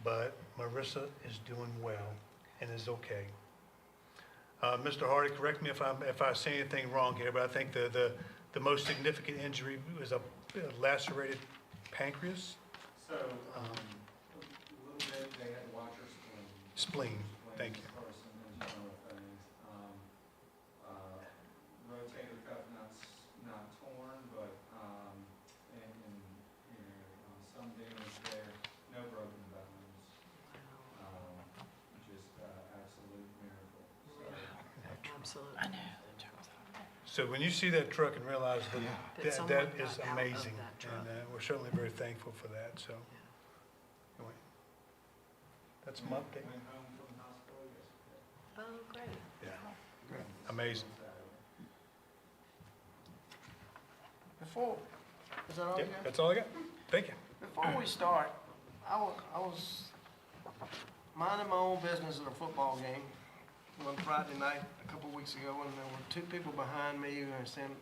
but Marissa is doing well and is okay. Mr. Hardy, correct me if I say anything wrong here, but I think the most significant injury was a lacerated pancreas? So, a little bit, they had to watch her spleen. Spleen, thank you. First, and then general things. Rotator cuff not torn, but, and, you know, some damage there, no broken bones. Just, absolute miracle. So, Absolutely. I know. So when you see that truck and realize That that someone that is got out of amazing. that truck. And we're certainly very thankful for that, so. Anyway, that's my update. went home from the hospital yesterday. Oh, great. Yeah, amazing. Before, is that all you Yep, got? that's all I got. Thank you. Before we start, I was minding my own business at a football game one Friday night a couple weeks ago, and there were two people behind me who were saying,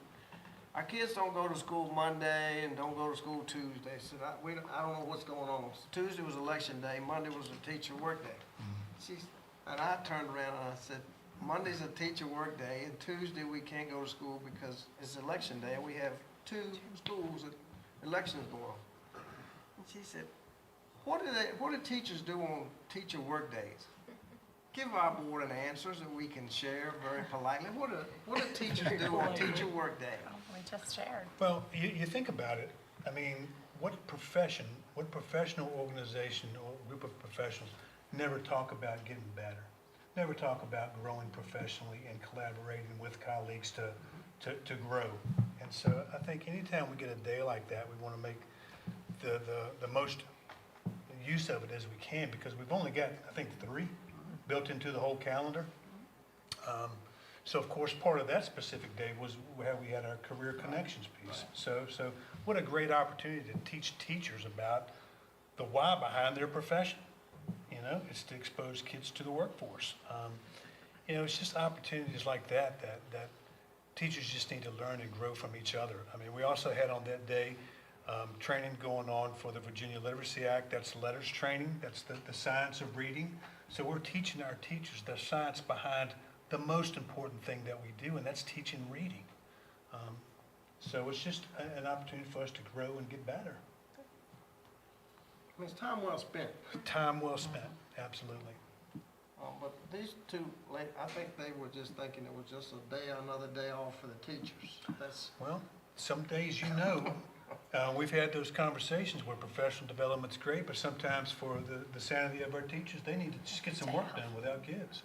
our kids don't go to school Monday and don't go to school Tuesday. I said, I don't know what's going on. Tuesday was election day, Monday was a teacher work day. And I turned around and I said, Monday's a teacher work day, and Tuesday we can't go to school because it's election day, and we have two schools that elections going on. And she said, what do teachers do on teacher work days? Give our board an answer so we can share very politely. What do teachers do on teacher work day? We just shared. Well, you think about it, I mean, what professional organization or group of professionals never talk about getting better? Never talk about growing professionally and collaborating with colleagues to grow. And so I think anytime we get a day like that, we want to make the most use of it as we can, because we've only got, I think, 3 built into the whole calendar. So of course, part of that specific day was where we had our career connections piece. So what a great opportunity to teach teachers about the why behind their profession. You know, it's to expose kids to the workforce. You know, it's just opportunities like that teachers just need to learn and grow from each other. I mean, we also had on that day training going on for the Virginia Literacy Act. That's letters training. That's the science of reading. So we're teaching our teachers the science behind the most important thing that we do, and that's teaching reading. So it's just an opportunity for us to grow and get better. It's time well spent. Time well spent, absolutely. But these two, I think they were just thinking it was just another day off for the teachers. Well, some days, you know, we've had those conversations where professional development's great, but sometimes for the sanity of our teachers, they need to just get some work done without kids.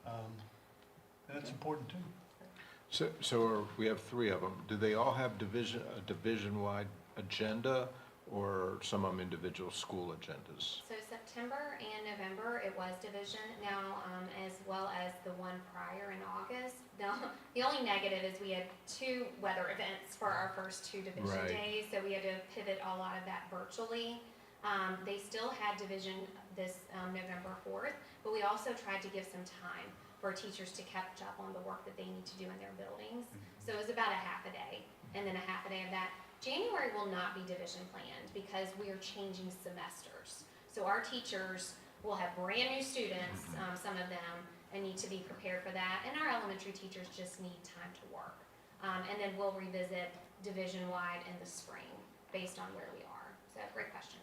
And that's important too. So we have 3 of them. Do they all have a division-wide agenda, or some of them individual school agendas? So September and November, it was division. Now, as well as the one prior in August. Now, the only negative is we had 2 weather events for our first 2 division Right. days, so we had to pivot a lot of that virtually. They still had division this November 4th, but we also tried to give some time for teachers to catch up on the work that they need to do in their buildings. So it was about a half a day, and then a half a day of that. January will not be division planned because we are changing semesters. So our teachers will have brand new students, some of them, and need to be prepared for that. And our elementary teachers just need time to work. And then we'll revisit division-wide in the spring based on where we are. So great question.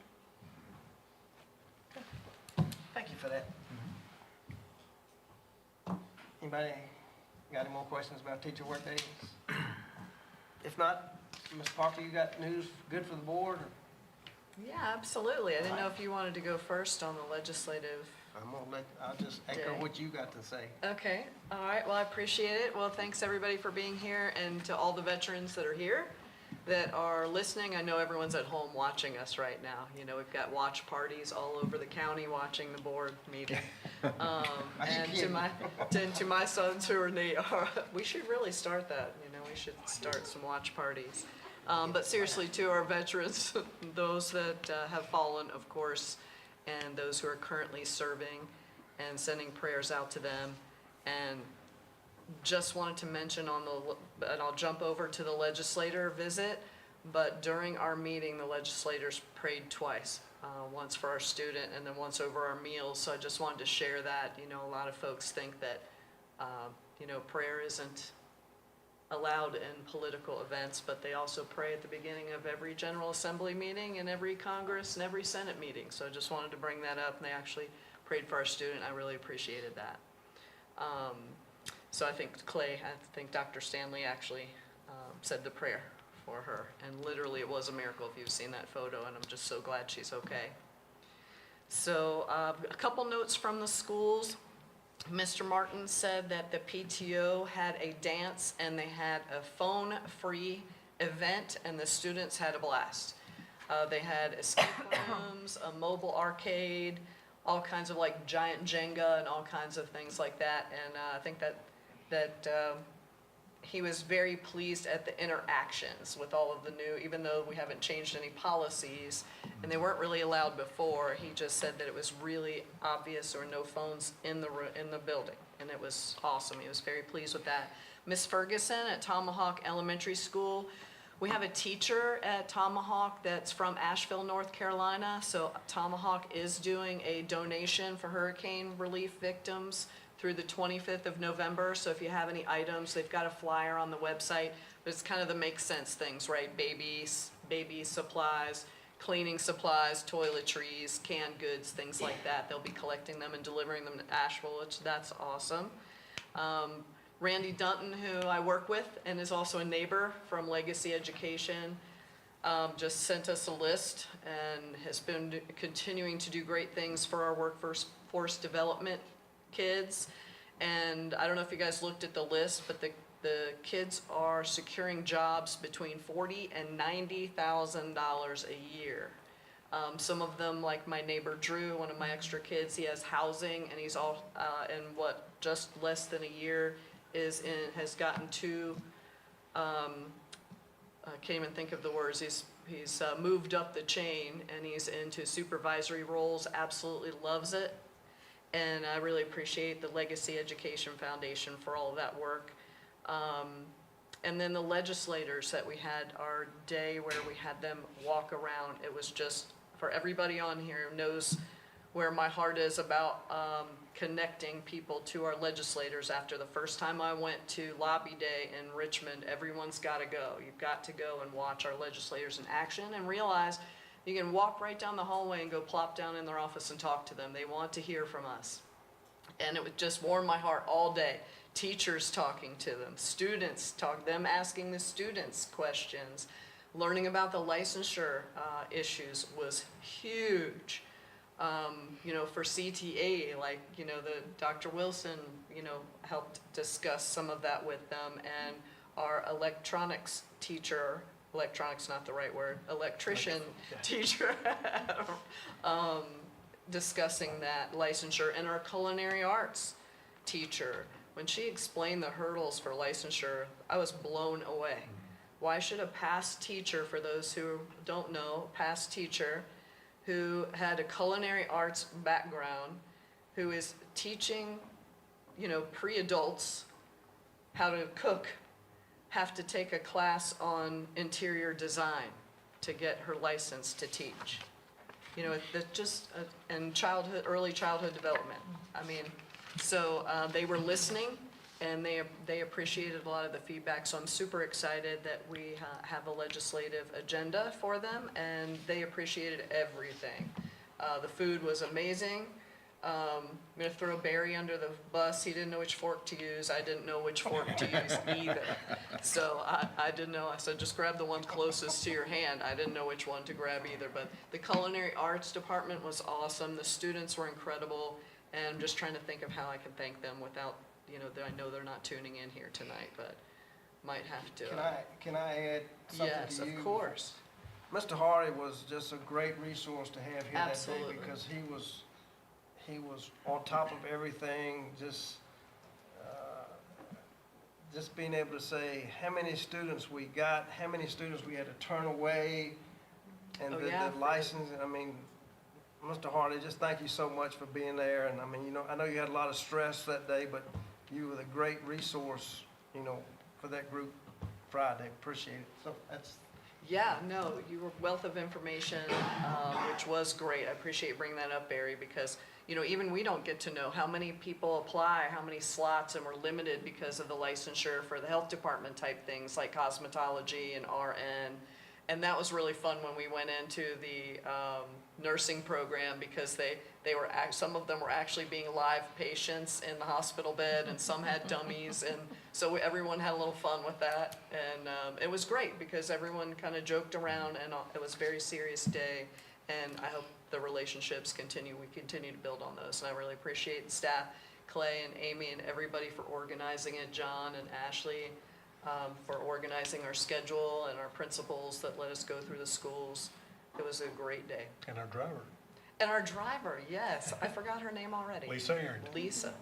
Thank you for that. Anybody got any more questions about teacher work days? If not, Ms. Parker, you got news good for the board? Yeah, absolutely. I didn't know if you wanted to go first on the legislative. I'll just echo Day. what you got to say. Okay, all right, well, I appreciate it. Well, thanks everybody for being here, and to all the veterans that are here that are listening. I know everyone's at home watching us right now. You know, we've got watch parties all over the county watching the board meeting. And to my sons who are in the, we should really start that, you know, we should start some watch parties. But seriously, to our veterans, those that have fallen, of course, and those who are currently serving, and sending prayers out to them. And just wanted to mention and I'll jump over to the legislator visit, but during our meeting, the legislators prayed twice. Once for our student and then once over our meals. So I just wanted to share that. You know, a lot of folks think that, you know, prayer isn't allowed in political events, but they also pray at the beginning of every General Assembly meeting and every Congress and every Senate meeting. So I just wanted to bring that up, and they actually prayed for our student. I really appreciated that. So I think Dr. Stanley actually said the prayer for her, and literally it was a miracle if you've seen that photo, and I'm just so glad she's okay. So a couple notes from the schools. Mr. Martin said that the PTO had a dance and they had a phone-free event, and the students had a blast. They had escape rooms, a mobile arcade, all kinds of like giant Jenga and all kinds of things like that. And I think that he was very pleased at the interactions with all of the new, even though we haven't changed any policies and they weren't really allowed before. He just said that it was really obvious there were no phones in the building, and it was awesome. He was very pleased with that. Miss Ferguson at Tomahawk Elementary School, we have a teacher at Tomahawk that's from Asheville, North Carolina. So Tomahawk is doing a donation for hurricane relief victims through the 25th of November. So if you have any items, they've got a flyer on the website. But it's kind of the make sense things, right? Baby supplies, cleaning supplies, toiletries, canned goods, things like that. They'll be collecting them and delivering them to Asheville, which that's awesome. Randy Dunton, who I work with and is also a neighbor from Legacy Education, just sent us a list and has been continuing to do great things for our workforce development kids. And I don't know if you guys looked at the list, but the kids are securing jobs between $40,000 and $90,000 a year. Some of them, like my neighbor Drew, one of my extra kids, he has housing, and he's all in what, just less than a year has gotten two. I can't even think of the words. He's moved up the chain, and he's into supervisory roles. Absolutely loves it, and I really appreciate the Legacy Education Foundation for all of that work. And then the legislators that we had our day where we had them walk around. It was just, for everybody on here who knows where my heart is about connecting people to our legislators. After the first time I went to Lobby Day in Richmond, everyone's got to go. You've got to go and watch our legislators in action and realize you can walk right down the hallway and go plop down in their office and talk to them. They want to hear from us. And it would just warm my heart all day. Teachers talking to them, students them asking the students questions, learning about the licensure issues was huge. For CTA, like, the Dr. Wilson, helped discuss some of that with them, and our electronics teacher, electronics not the right word, electrician teacher, discussing that licensure, and our culinary arts teacher. When she explained the hurdles for licensure, I was blown away. Why should a past teacher, for those who don't know, past teacher who had a culinary arts background, who is teaching, pre-adults how to cook, have to take a class on interior design to get her license to teach? And early childhood development. So they were listening, and they appreciated a lot of the feedback. So I'm super excited that we have a legislative agenda for them, and they appreciated everything. The food was amazing. I'm going to throw Barry under the bus. He didn't know which fork to use. I didn't know which fork to use either. So I didn't know. I said, just grab the one closest to your hand. I didn't know which one to grab either. But the culinary arts department was awesome. The students were incredible. And I'm just trying to think of how I can thank them without, I know they're not tuning in here tonight, but might have to. Can I add something Yes, to you? of course. Mr. Hardy was just a great resource to have here Absolutely. that day, because he was on top of everything, just being able to say how many students we got, how many students we had to turn away, and the license. Mr. Hardy, just thank you so much for being there. And I know you had a lot of stress that day, but you were the great resource, for that group Friday. Appreciate it. So that's. Yeah, no, you were a wealth of information, which was great. I appreciate bringing that up, Barry, because, even we don't get to know how many people apply, how many slots, and we're limited because of the licensure for the health department type things like cosmetology and RN. And that was really fun when we went into the nursing program, because some of them were actually being live patients in the hospital bed, and some had dummies, and so everyone had a little fun with that. And it was great because everyone kind of joked around, and it was a very serious day. And I hope the relationships continue. We continue to build on those, and I really appreciate the staff, Clay and Amy and everybody, for organizing it, John and Ashley, for organizing our schedule, and our principals that let us go through the schools. It was a great day. And our driver. And our driver, yes, I forgot her name already. Lisa Aaron. Lisa.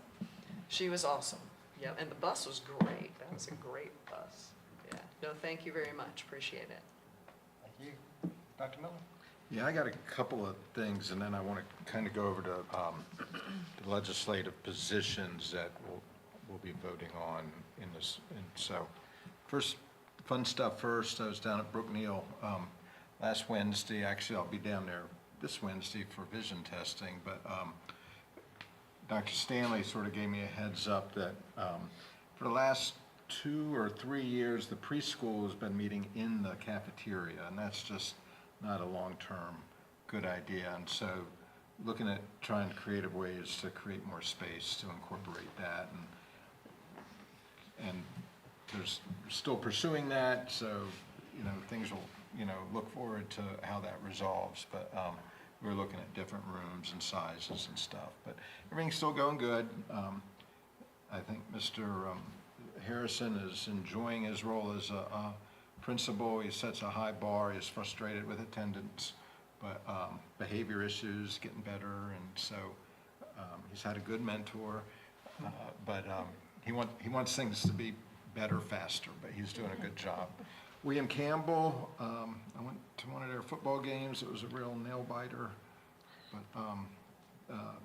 She was awesome. Yeah, and the bus was great. That was a great bus. Yeah. No, thank you very much. Appreciate it. Thank you. Dr. Miller? Yeah, I got a couple of things, and then I want to kind of go over to the legislative positions that we'll be voting on in this. And so, first, fun stuff first. I was down at Brookneal last Wednesday. Actually, I'll be down there this Wednesday for vision testing. But Dr. Stanley sort of gave me a heads up that for the last 2 or 3 years, the preschool has been meeting in the cafeteria, and that's just not a long-term good idea. And so looking at trying creative ways to create more space to incorporate that. And there's still pursuing that, so, things will, look forward to how that resolves. But we're looking at different rooms and sizes and stuff. But everything's still going good. I think Mr. Harrison is enjoying his role as a principal. He sets a high bar. He's frustrated with attendance, but behavior issues getting better, and so he's had a good mentor. But he wants things to be better faster, but he's doing a good job. William Campbell, I went to one of their football games. It was a real nail biter. But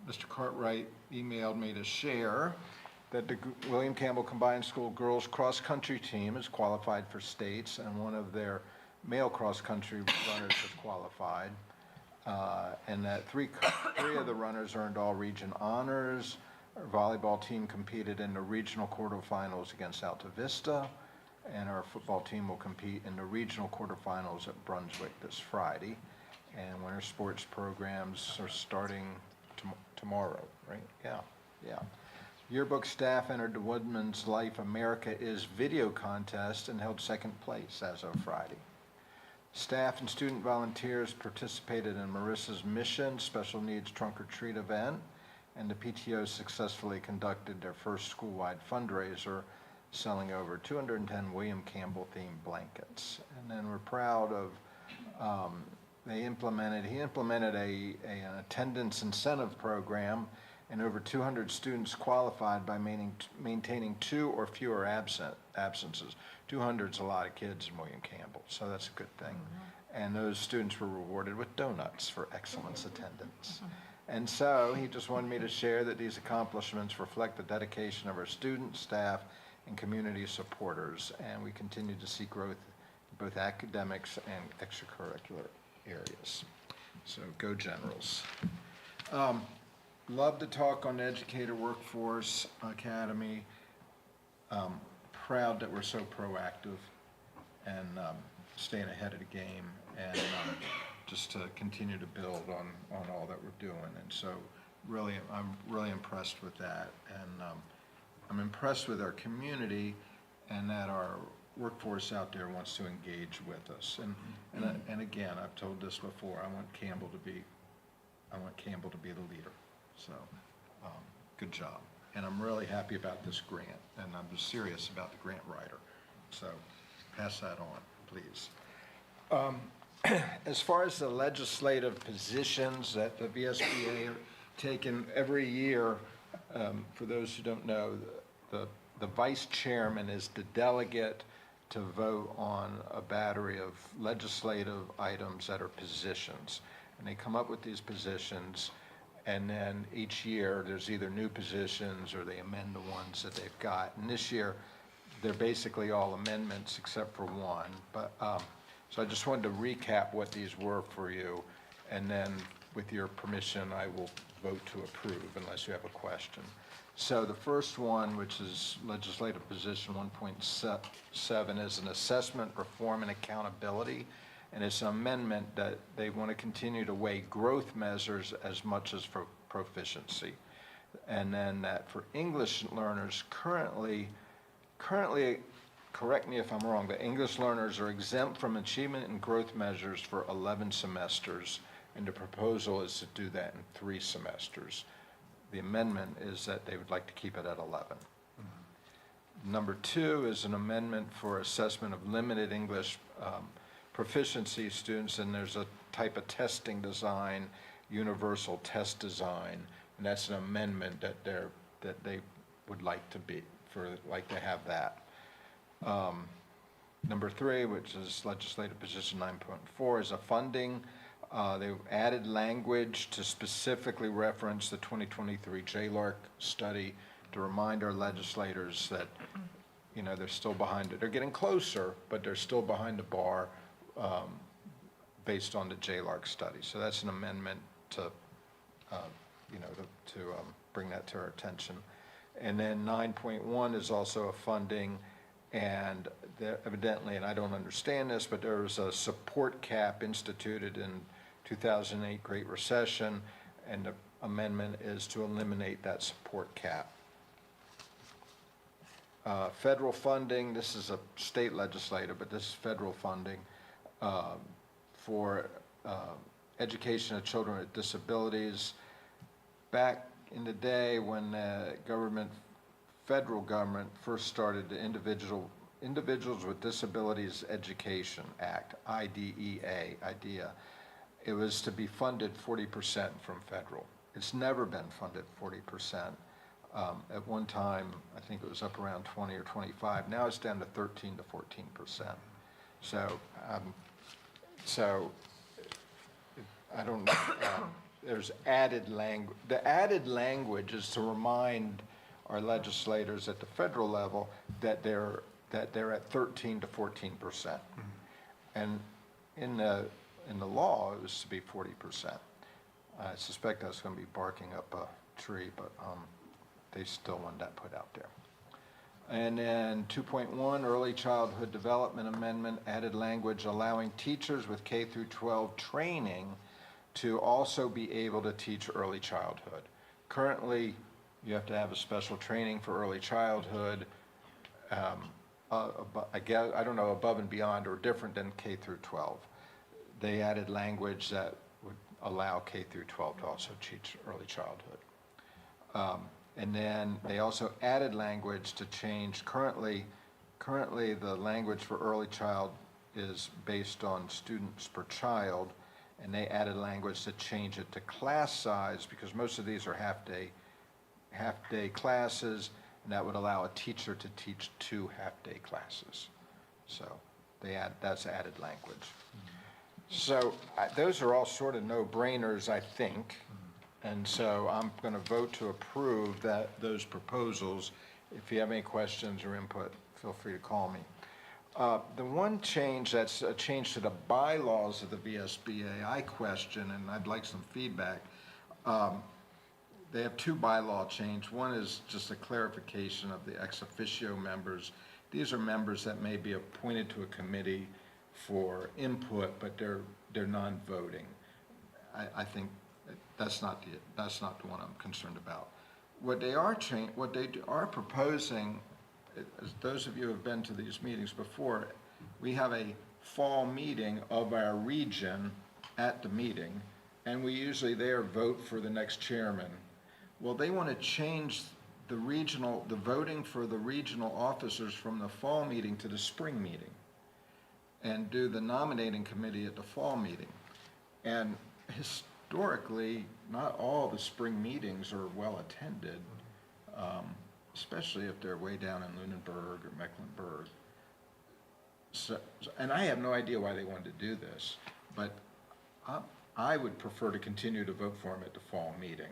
Mr. Cartwright emailed me to share that the William Campbell Combined School girls cross-country team is qualified for states, and one of their male cross-country runners has qualified, and that three of the runners earned all-region honors. Our volleyball team competed in the regional quarterfinals against Alta Vista, and our football team will compete in the regional quarterfinals at Brunswick this Friday. And winter sports programs are starting tomorrow, right? Yeah. Yearbook staff entered the Woodman's Life America Is video contest and held second place as of Friday. Staff and student volunteers participated in Marissa's Mission Special Needs Trunk or Treat event, and the PTO successfully conducted their first school-wide fundraiser, selling over 210 William Campbell themed blankets. And then we're proud of, he implemented an attendance incentive program, and over 200 students qualified by maintaining 2 or fewer absences. 200 is a lot of kids in William Campbell, so that's a good thing. And those students were rewarded with donuts for excellence attendance. And so he just wanted me to share that these accomplishments reflect the dedication of our students, staff, and community supporters, and we continue to see growth in both academics and extracurricular areas. So go Generals. Love to talk on the Educator Workforce Academy. Proud that we're so proactive and staying ahead of the game, and just to continue to build on all that we're doing. And so I'm really impressed with that. And I'm impressed with our community and that our workforce out there wants to engage with us. And again, I've told this before, I want Campbell to be the leader. So, good job. And I'm really happy about this grant, and I'm serious about the grant writer. So, pass that on, please. As far as the legislative positions that the VSBA are taking every year, for those who don't know, the vice chairman is the delegate to vote on a battery of legislative items that are positions. And they come up with these positions, and then each year there's either new positions or they amend the ones that they've got. And this year, they're basically all amendments except for one. But so I just wanted to recap what these were for you, and then with your permission, I will vote to approve unless you have a question. So the first one, which is legislative position 1.7, is an assessment, reform, and accountability. And it's an amendment that they want to continue to weigh growth measures as much as for proficiency. And then that for English learners currently, correct me if I'm wrong, but English learners are exempt from achievement and growth measures for 11 semesters, and the proposal is to do that in 3 semesters. The amendment is that they would like to keep it at 11. Number 2 is an amendment for assessment of limited English proficiency students, and there's a type of testing design, universal test design, and that's an amendment that they would like to have that. Number 3, which is legislative position 9.4, is a funding. They added language to specifically reference the 2023 JLARC study to remind our legislators that, they're still behind it. They're getting closer, but they're still behind the bar based on the JLARC study. So that's an amendment to to bring that to our attention. And then 9.1 is also a funding, and evidently, and I don't understand this, but there was a support cap instituted in 2008 Great Recession, and the amendment is to eliminate that support cap. Federal funding, this is a state legislator, but this is federal funding for education of children with disabilities. Back in the day when the federal government first started the Individuals with Disabilities Education Act, IDEA, it was to be funded 40% from federal. It's never been funded 40%. At one time, I think it was up around 20 or 25. Now it's down to 13 to 14%. So I don't know. There's added language. The added language is to remind our legislators at the federal level that they're at 13 to 14%. And in the law, it was to be 40%. I suspect that's going to be barking up a tree, but they still want that put out there. And then 2.1, Early Childhood Development Amendment, added language allowing teachers with K through 12 training to also be able to teach early childhood. Currently, you have to have a special training for early childhood, I don't know, above and beyond or different than K through 12. They added language that would allow K through 12 to also teach early childhood. And then they also added language to change. Currently the language for early child is based on students per child, and they added language to change it to class size, because most of these are half-day classes, and that would allow a teacher to teach 2 half-day classes. So that's added language. So those are all sort of no-brainers, I think. And so I'm going to vote to approve those proposals. If you have any questions or input, feel free to call me. The one change that's a change to the bylaws of the VSBA, I question, and I'd like some feedback. They have 2 bylaw change. One is just a clarification of the ex officio members. These are members that may be appointed to a committee for input, but they're non-voting. I think that's not the one I'm concerned about. What they are proposing, as those of you who have been to these meetings before, we have a fall meeting of our region at the meeting, and we usually there vote for the next chairman. Well, they want to change the voting for the regional officers from the fall meeting to the spring meeting, and do the nominating committee at the fall meeting. And historically, not all the spring meetings are well attended, especially if they're way down in Lunenburg or Mecklenburg. And I have no idea why they wanted to do this, but I would prefer to continue to vote for them at the fall meeting.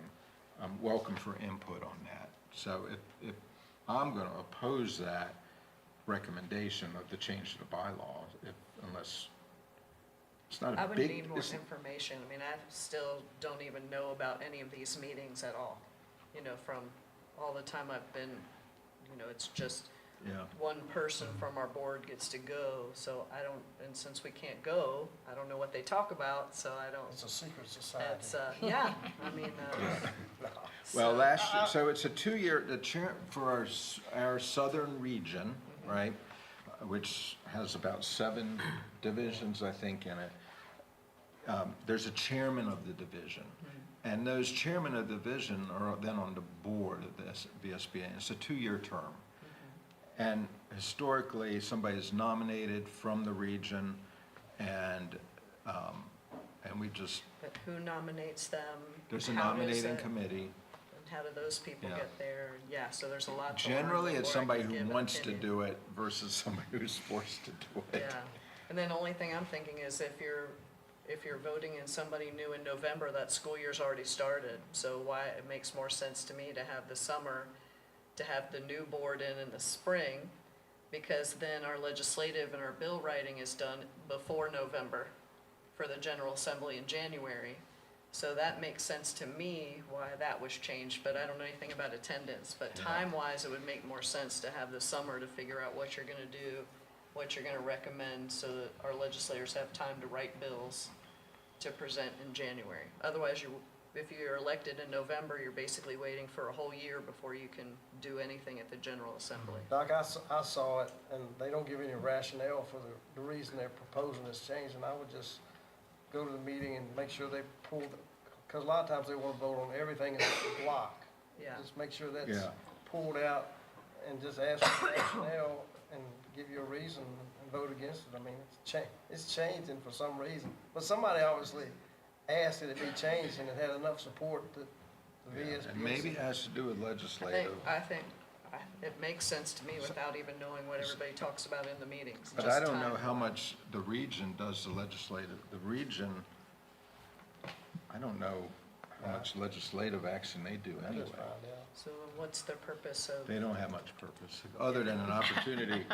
I'm welcome for input on that. So if I'm going to oppose that recommendation of the change to the bylaws, unless it's not a big... I would need more information. I mean, I still don't even know about any of these meetings at all. From all the time I've been, it's just one person from our board gets to go, so I don't, and since we can't go, I don't know what they talk about, so I don't. It's a secret society. It's, yeah, I mean. Well, so it's a 2-year, for our southern region, right, which has about 7 divisions, I think, in it. There's a chairman of the division. And those chairmen of the division are then on the board of the VSBA. It's a 2-year term. And historically, somebody is nominated from the region, and we just... But who nominates them? There's a nominating committee. And how do those people get there? Yeah, so there's a lot to learn Generally, it's before I somebody can who give an wants to opinion. do it versus somebody who's forced to do it. Yeah, and then the only thing I'm thinking is if you're voting in somebody new in November, that school year's already started. So why, it makes more sense to me to have the summer, to have the new board in the spring, because then our legislative and our bill writing is done before November for the General Assembly in January. So that makes sense to me why that was changed, but I don't know anything about attendance. But time-wise, it would make more sense to have the summer to figure out what you're gonna do, what you're gonna recommend, so that our legislators have time to write bills to present in January. Otherwise, if you're elected in November, you're basically waiting for a whole year before you can do anything at the General Assembly. Doc, I saw it, and they don't give any rationale for the reason they're proposing this change, and I would just go to the meeting and make sure they pull because a lot of times they want to vote on everything in the block. Yeah. Just make sure that's Yeah. pulled out and just ask for rationale and give you a reason and vote against it. I mean, it's changing for some reason. But somebody obviously asked that it be changed, and it had enough support that the Yeah, VSBA. and maybe it has to do with legislative. I think it makes sense to me without even knowing what everybody talks about in the meetings. But just I don't know time. how much the region does the legislative, the region, I don't know how much legislative action they do I anyway. just found out. So what's the purpose of? They don't have much purpose, other than an opportunity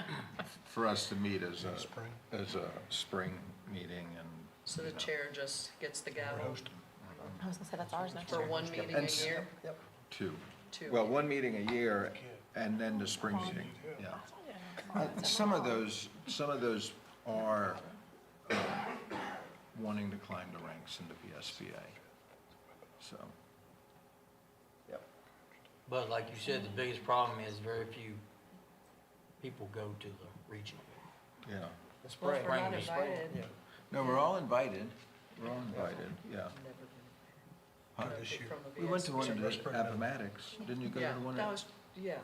for us to meet as a spring meeting and. So the chair just gets the gavel I was gonna say that's ours next for year. one meeting And a year? Yep. Two. Two. Well, one meeting a year and then the spring meeting, yeah. Some of those are wanting to climb the ranks in the VSBA, so. Yep. But like you said, the biggest problem is very few people go to the regional. Yeah. The Well, spring. if we're not Spring invited. Yeah. No, we're all invited. We're all invited, yeah. Huh? From the We went to one in VSBA. Appomattox. Didn't you go to Yeah, the one? that was, yeah,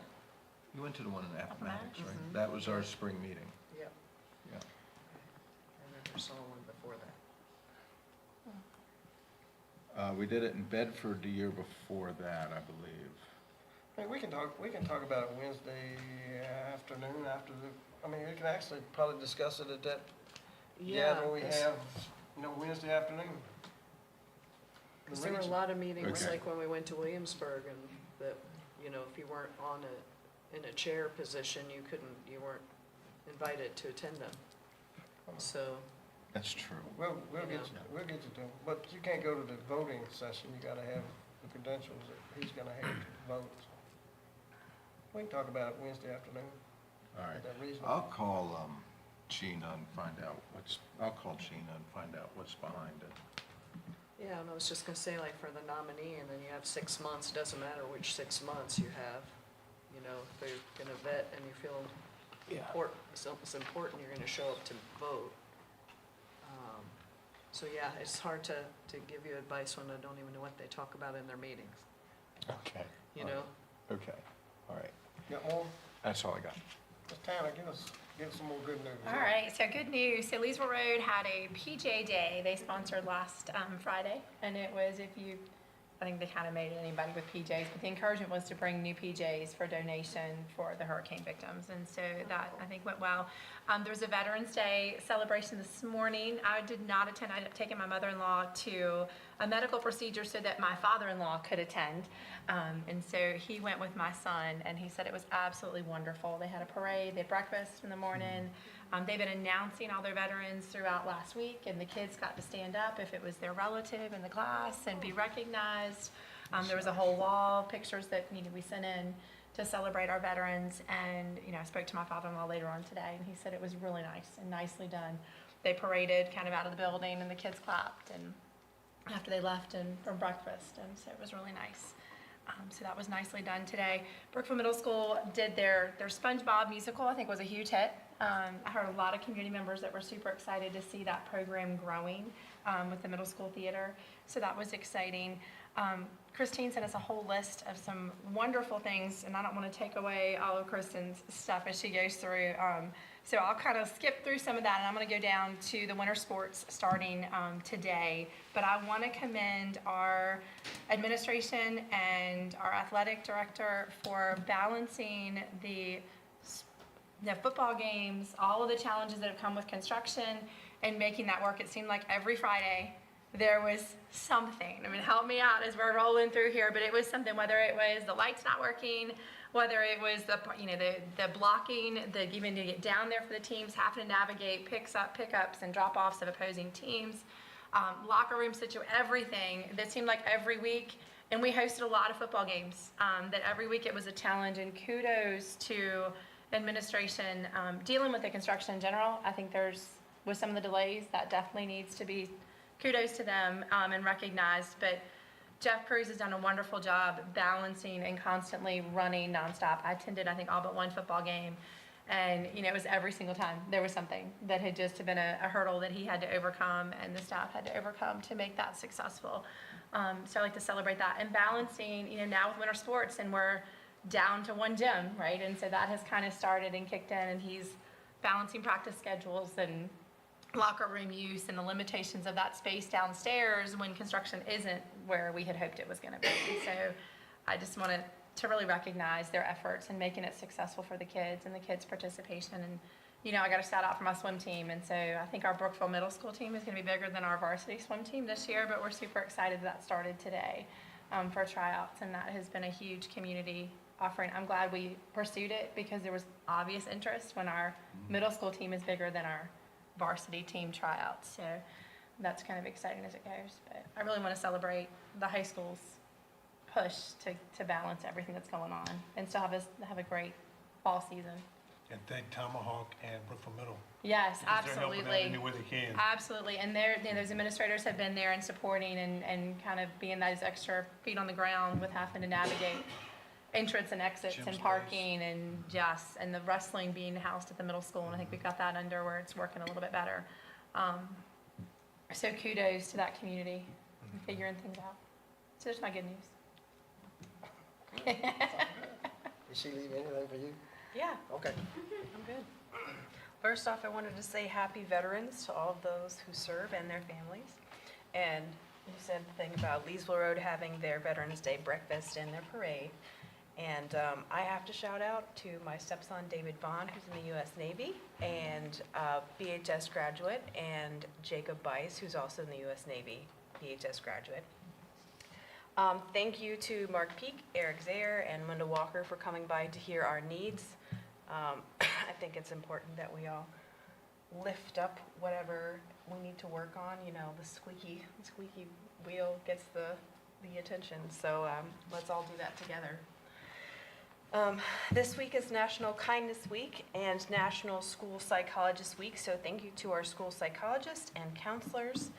You went to the one in Appomattox, Mhm. right? That was our spring meeting, yeah. yeah. I never saw one before that. We did it in Bedford the year before that, I believe. I mean, we can talk about it Wednesday afternoon after the, I mean, we can actually probably discuss it at that gathering we that's- have, Wednesday afternoon. The Because there were a region. lot of meetings, Okay. like when we went to Williamsburg, and that, if you weren't in a chair position, you weren't invited to attend them. So, That's true. We'll get Yeah. we'll get you to, but you can't go to the voting session, you gotta have the credentials that he's gonna have to vote. We can talk about it Wednesday afternoon. All right. At that regional. I'll call Gina and find out what's behind it. yeah, and I was just gonna say, like, for the nominee, and then you have 6 months, doesn't matter which 6 months you have. If they're gonna vet and you feel it's important, you're gonna show up to vote. So yeah, it's hard to give you advice when I don't even know what they talk about in their meetings, Okay. you know? Okay, all right. Got more? That's all I got. Ms. Tanner, give us some more good news. All right, so good news. So Leesville Road had a PJ Day they sponsored last Friday, and it was I think they kind of made it anybody with PJs, but the encouragement was to bring new PJs for donation for the hurricane victims, and so that I think went well. There was a Veterans Day celebration this morning. I did not attend. I ended up taking my mother-in-law to a medical procedure so that my father-in-law could attend, and so he went with my son, and he said it was absolutely wonderful. They had a parade, they had breakfast in the morning. They've been announcing all their veterans throughout last week, and the kids got to stand up if it was their relative in the class and be recognized. There was a whole wall of pictures that we sent in to celebrate our veterans, and I spoke to my father-in-law later on today, and he said it was really nice and nicely done. They paraded kind of out of the building, and the kids clapped, and after they left and from breakfast, and so it was really nice. So that was nicely done today. Brookville Middle School did their SpongeBob musical. I think was a huge hit. I heard a lot of community members that were super excited to see that program growing with the middle school theater. So that was exciting. Christine sent us a whole list of some wonderful things, and I don't want to take away all of Kristen's stuff as she goes through. So I'll kind of skip through some of that, and I'm going to go down to the winter sports starting today. But I want to commend our administration and our athletic director for balancing the football games, all of the challenges that have come with construction, and making that work. It seemed like every Friday there was something. I mean, help me out as we're rolling through here, but it was something, whether it was the lights not working, whether it was the blocking, even to get down there for the teams, having to navigate pickups and drop-offs of opposing teams. locker room situation, everything. That seemed like every week, and we hosted a lot of football games, that every week it was a challenge, and kudos to administration, dealing with the construction in general. I think with some of the delays, that definitely needs to be kudos to them, and recognized. But Jeff Cruz has done a wonderful job balancing and constantly running nonstop. I attended, I think, all but one football game. And, it was every single time there was something that had just been a hurdle that he had to overcome and the staff had to overcome to make that successful. So I like to celebrate that. And balancing, now with winter sports, and we're down to one gym, right? And so that has kind of started and kicked in, and he's balancing practice schedules and locker room use and the limitations of that space downstairs when construction isn't where we had hoped it was going to be. So I just wanted to really recognize their efforts in making it successful for the kids and the kids' participation. And, I got a shout out for my swim team. And so I think our Brookville Middle School team is going to be bigger than our varsity swim team this year, but we're super excited that started today for tryouts. And that has been a huge community offering. I'm glad we pursued it because there was obvious interest when our middle school team is bigger than our varsity team tryouts. So that's kind of exciting as it goes. But I really want to celebrate the high school's push to balance everything that's going on and still have a great fall season. And thank Tomahawk and Brookville Middle. Yes, Because they're helping out absolutely. any way they can. Absolutely. And those administrators have been there and supporting and kind of being those extra feet on the ground with having to navigate entrance and exits Gym and space. parking and the wrestling being housed at the middle school. And I think we've got that under where it's working a little bit better. So kudos to that community and figuring things out. So there's my good news. Did she leave anything for you? Yeah, Okay. I'm good. First off, I wanted to say happy veterans to all of those who serve and their families. And you said the thing about Leesville Road having their Veterans Day breakfast and their parade. And I have to shout out to my stepson, David Vaughn, who's in the U.S. Navy, and BHS graduate, and Jacob Bice, who's also in the U.S. Navy, BHS graduate. Thank you to Mark Peak, Eric Zayer, and Linda Walker for coming by to hear our needs. I think it's important that we all lift up whatever we need to work on. The squeaky wheel gets the attention. So let's all do that together. This week is National Kindness Week and National School Psychologist Week. So thank you to our school psychologists and counselors.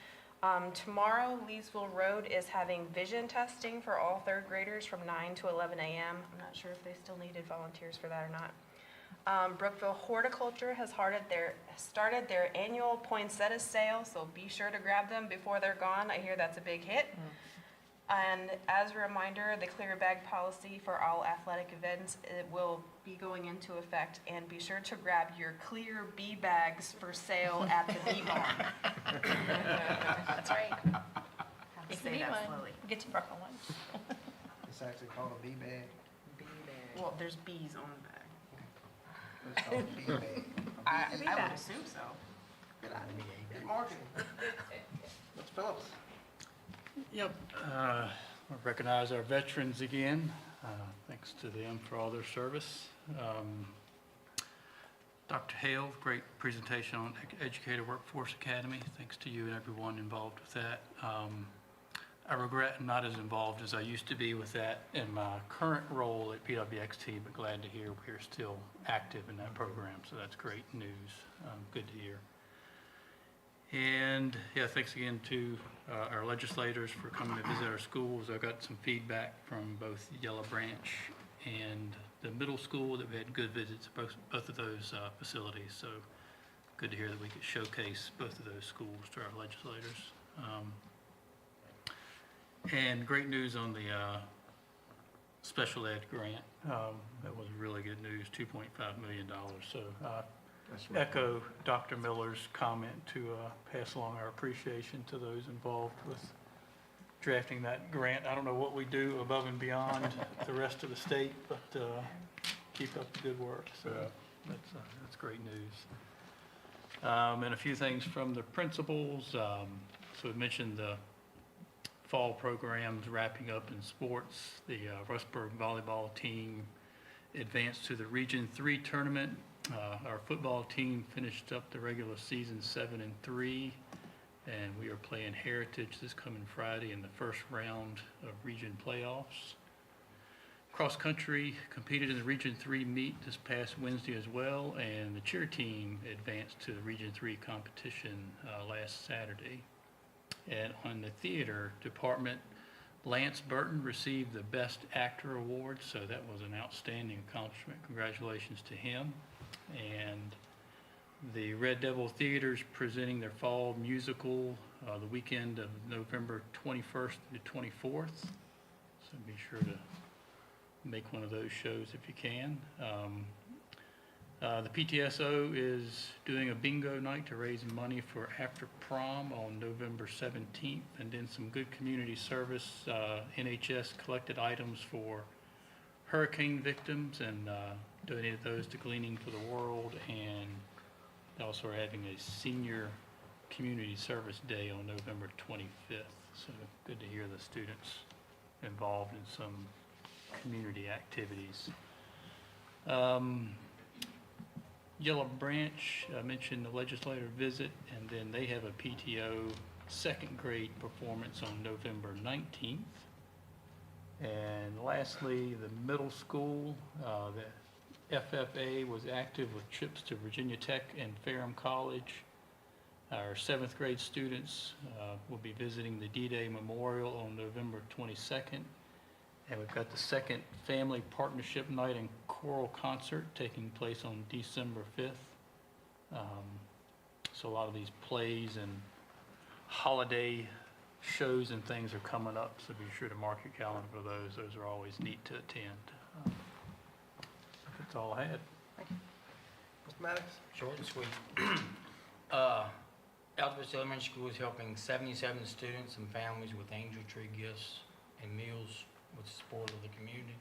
Tomorrow, Leesville Road is having vision testing for all third graders from 9 to 11 a.m. I'm not sure if they still needed volunteers for that or not. Brookville Horticulture has started their annual poinsettia sale, so be sure to grab them before they're gone. I hear that's a big hit. And as a reminder, the clear bag policy for all athletic events, it will be going into effect. And be sure to grab your clear bee bags for sale at the bee barn. That's right. Have to say that slowly. Get your Brooklyn one. It's actually called a bee bag. Bee bag. Well, there's bees on the bag. It's called a bee bag. I would assume so. Good idea. Good marketing. Mr. Phillips. Yep. We recognize our veterans again. Thanks to them for all their service. Dr. Hale, great presentation on Educator Workforce Academy. Thanks to you and everyone involved with that. I regret I'm not as involved as I used to be with that in my current role at PWXT, but glad to hear we're still active in that program. So that's great news. Good to hear. And yeah, thanks again to our legislators for coming to visit our schools. I got some feedback from both Yellow Branch and the middle school that we had good visits at both of those facilities. So good to hear that we could showcase both of those schools to our legislators. And great news on the special ed grant. That was really good news, $2.5 million. So echo Dr. Miller's comment to pass along our appreciation to those involved with drafting that grant. I don't know what we do above and beyond the rest of the state, but keep up the good work. So that's great news. And a few things from the principals. So we mentioned the fall programs wrapping up in sports. The Rustburg volleyball team advanced to the Region 3 tournament. Our football team finished up the regular season 7-3. and we are playing Heritage this coming Friday in the first round of region playoffs. Cross country competed in the Region 3 meet this past Wednesday as well, and the cheer team advanced to the Region 3 competition last Saturday. And on the theater department, Lance Burton received the Best Actor Award, so that was an outstanding accomplishment. Congratulations to him. And the Red Devil Theater's presenting their fall musical the weekend of November 21st to 24th, so be sure to make one of those shows if you can. The PTSO is doing a bingo night to raise money for after prom on November 17th, and then some good community service. NHS collected items for hurricane victims and donated those to Gleaning for the World, and they also are having a senior community service day on November 25th. So good to hear the students involved in some community activities. Yellow Branch, I mentioned the legislative visit, and then they have a PTO second grade performance on November 19th. And lastly, the middle school, the FFA was active with trips to Virginia Tech and Ferrum College. Our 7th grade students will be visiting the D-Day Memorial on November 22nd. And we've got the second Family Partnership Night and Choral Concert taking place on December 5th. So a lot of these plays and holiday shows and things are coming up, so be sure to mark your calendar for those. Those are always neat to attend. That's all I had. Mr. Maddox? Short and sweet. Alphabet Elementary School is helping 77 students and families with angel tree gifts and meals with the support of the community.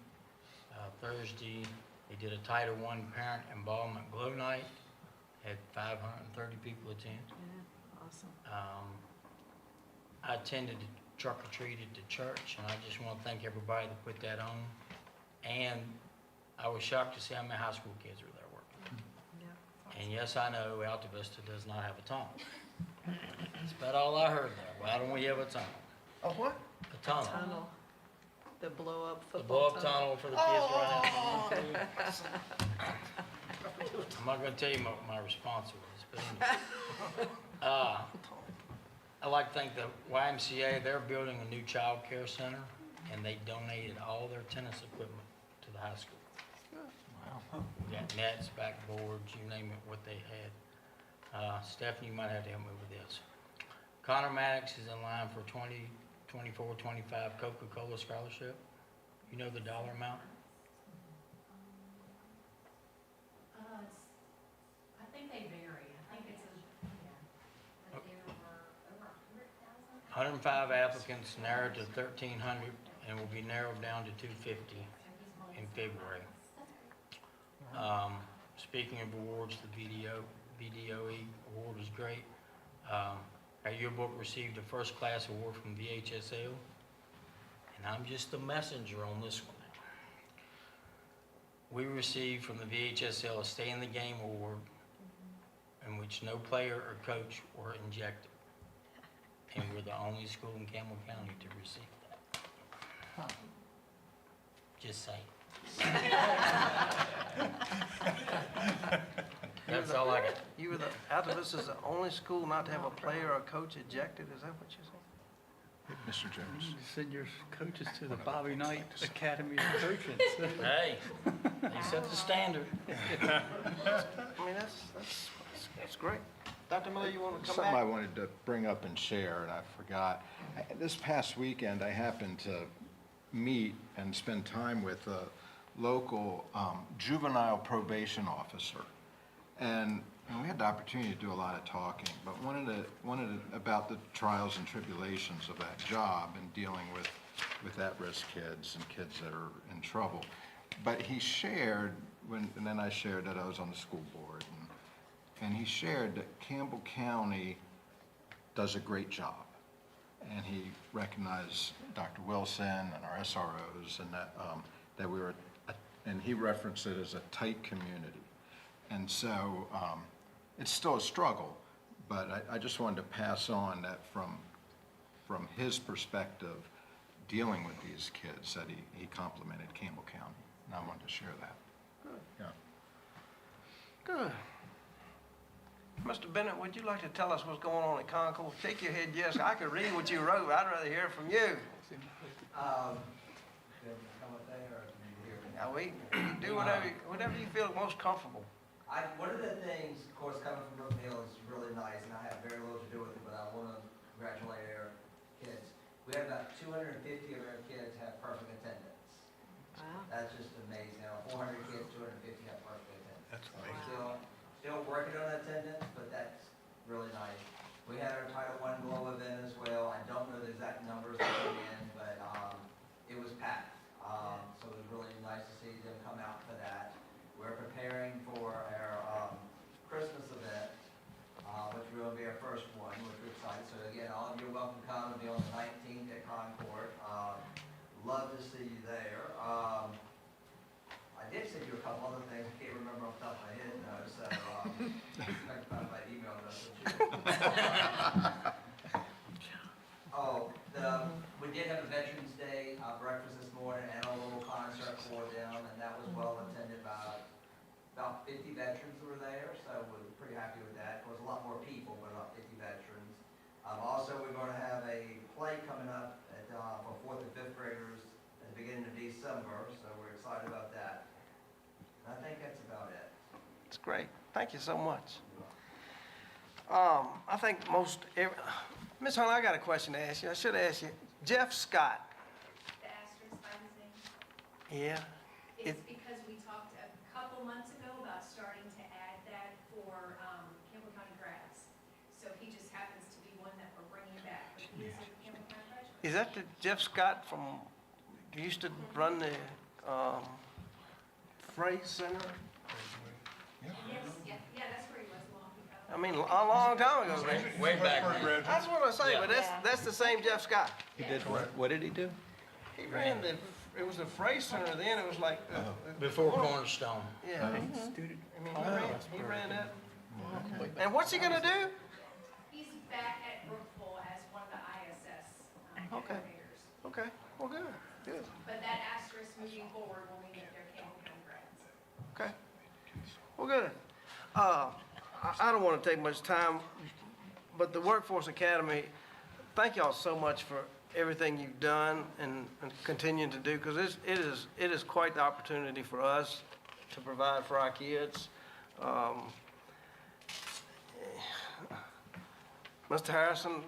Thursday, they did a Title I Parent Involvement Glow Night. Had 530 people attend. Yeah, awesome. I attended the Truck or Treat at the church, and I just want to thank everybody that put that on. And I was shocked to see how many high school kids were there working. Yeah. And yes, I know Alta Vista does not have a tunnel. That's about all I heard there. Why don't we have a tunnel? Oh, what? A tunnel. Tunnel. The blow-up The football blow-up tunnel for the kids running. I'm not gonna tell you what my response was, but anyway. I'd like to thank the YMCA. They're building a new child care center, and they donated all their tennis equipment to the high school. Wow. We got nets, backboards, you name it, what they had. Stephanie, you might have to help me with this. Connor Maddox is in line for 24-25 Coca-Cola scholarship. You know the dollar amount? I think they vary. I think it's but there were over 100,000. 105 applicants, narrowed to 1,300, and will be narrowed down to 250 in February. Speaking of awards, the BDOE award was great. Our yearbook received a first class award from VHSL, and I'm just the messenger on this one. We received from the VHSL a Stay in the Game award in which no player or coach were injected. And we're the only school in Campbell County to receive that. Just saying. That's all I got. You were Alta Vista's the only school not to have a player or coach ejected, is that what you're saying? Mr. Jones. Send your coaches to the Bobby Knight Academy of Coaching. Hey, they set the standard. I mean, that's great. Dr. Miller, you want to come Something I back? wanted to bring up and share, and I forgot. This past weekend, I happened to meet and spend time with a local juvenile probation officer. And we had the opportunity to do a lot of talking, but about the trials and tribulations of that job and dealing with at-risk kids and kids that are in trouble. But he shared, and then I shared that I was on the school board, and he shared that Campbell County does a great job. And he recognized Dr. Wilson and our SROs, and that we were, and he referenced it as a tight community. And so it's still a struggle, But I just wanted to pass on that from his perspective, dealing with these kids, that he complimented Campbell County. And I wanted to share that. Yeah. Good. Mr. Bennett, would you like to tell us what's going on at Concord? Shake your head yes. I could read what you wrote, but I'd rather hear it from you. Now, we do whatever you feel most comfortable. One of the things, of course, coming from Brookfield is really nice, and I have very little to do with it, but I want to congratulate our kids. We had about 250 of our kids have perfect attendance. Wow. That's just amazing. Now, 400 kids, 250 have perfect attendance. That's So amazing. Still working on attendance, but that's really nice. We had our Title I Glow event as well. I don't know the exact numbers that came in, but it was packed. So it was really nice to see them come out for that. We're preparing for our Christmas event, which will be our first one, which we're excited. So again, all of you are welcome to come. It'll be on the 19th at Concord. Love to see you there. I did send you a couple other things. I can't remember off the top of my head though, so I can find my email message. We did have a Veterans Day breakfast this morning and a little concert for them, and that was well attended by about 50 veterans who were there, so we're pretty happy with that. Of course, a lot more people, but about 50 veterans. Also, we're going to have a play coming up for 4th and 5th graders at the beginning of December, so we're excited about that. And I think that's about it. It's great. Thank you so much. I think Ms. Hunt, I got a question to ask you. I should ask you. Jeff Scott. The asterisk by his name? Yeah. It's because we talked a couple months ago about starting to add that for Campbell County grads. So he just happens to be one that we're bringing back, but he is a Campbell County graduate. Is that the Jeff Scott from, used to run the Freight Center? Yes, yeah, that's where he was long ago. I mean, a long time ago. Way back when. That's what I say, but that's the same Jeff Scott. He did what did he do? He ran it was the Freight Center then, it was like. Before Cornerstone. Yeah. I mean, he ran that. And what's he gonna do? He's back at Brookville as one of the ISS coordinators. Okay, well, good. But that asterisk moving forward will mean that they're Campbell County grads. Okay. Well, good. I don't want to take much time, but the Workforce Academy, thank y'all so much for everything you've done and continuing to do, because it is quite the opportunity for us to provide for our kids. Mr. Harrison,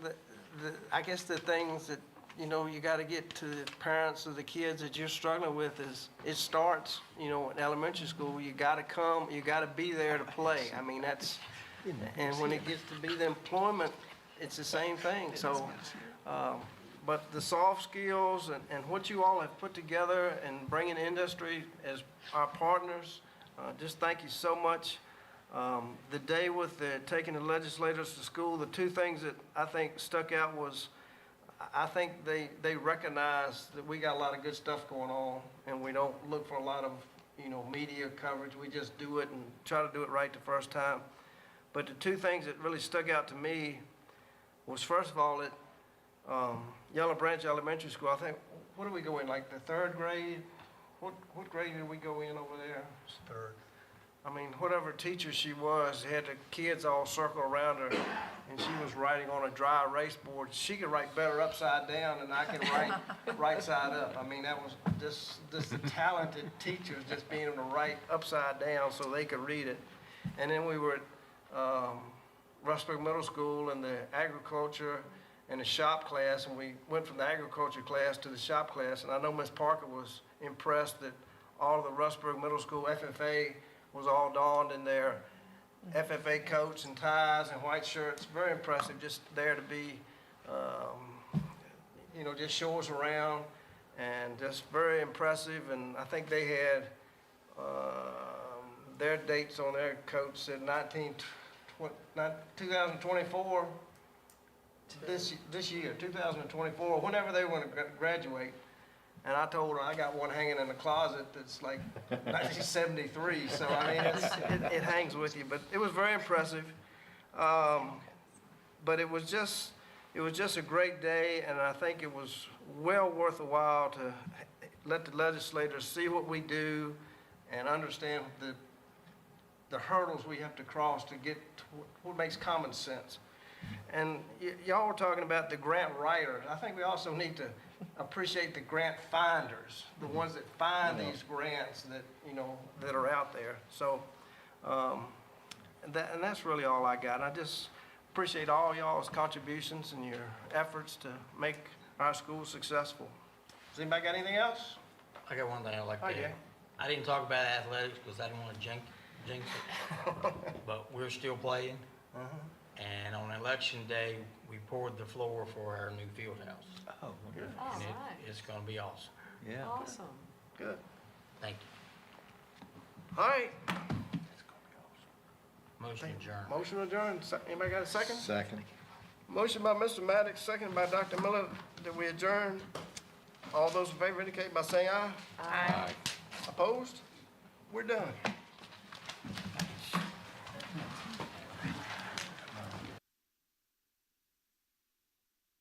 I guess the things that, you got to get to the parents of the kids that you're struggling with is, it starts, in elementary school. You got to come, you got to be there to play. I mean, and when it gets to be the employment, it's the same thing. So, but the soft skills and what you all have put together and bringing industry as our partners, just thank you so much. The day with taking the legislators to school, the two things that I think stuck out was, I think they recognize that we got a lot of good stuff going on, and we don't look for a lot of, media coverage. We just do it and try to do it right the first time. But the two things that really stuck out to me was, first of all, at Yellow Branch Elementary School, I think, what do we go in, like the third grade? What grade did we go in over there? Third. I mean, whatever teacher she was, had the kids all circle around her, and she was writing on a dry erase board. She could write better upside down than I can write right side up. I mean, that was just the talented teachers just being able to write upside down so they could read it. And then we were at Rustburg Middle School and the agriculture and the shop class, and we went from the agriculture class to the shop class. And I know Ms. Parker was impressed that all of the Rustburg Middle School FFA was all donned in their FFA coats and ties and white shirts. Very impressive, just there to be, just show us around, and just very impressive. And I think they had their dates on their coats said 2024, this year, 2024, whenever they want to graduate. And I told her I got one hanging in the closet that's like 1973. So I mean, it hangs with you. But it was very impressive. but it was just a great day, and I think it was well worth a while to let the legislators see what we do and understand the hurdles we have to cross to get to what makes common sense. And y'all were talking about the grant writer. I think we also need to appreciate the grant finders, the ones that find these grants that, that are out there. So, and that's really all I got. I just appreciate all y'all's contributions and your efforts to make our school successful. Has anybody got anything else? I got one thing I'd like to Okay. add. I didn't talk about athletics because I didn't want to jinx it, but we're still playing. And on election day, we poured the floor for our new field house. Oh, good. Oh, And nice. it's going to be awesome. Yeah. Awesome. Good. Thank you. All right. Motion adjourned. Motion adjourned. Anybody got a second? Second. Motion by Mr. Maddox, second by Dr. Miller, that we adjourn. All those in favor indicate by saying aye. Aye. Opposed? We're done.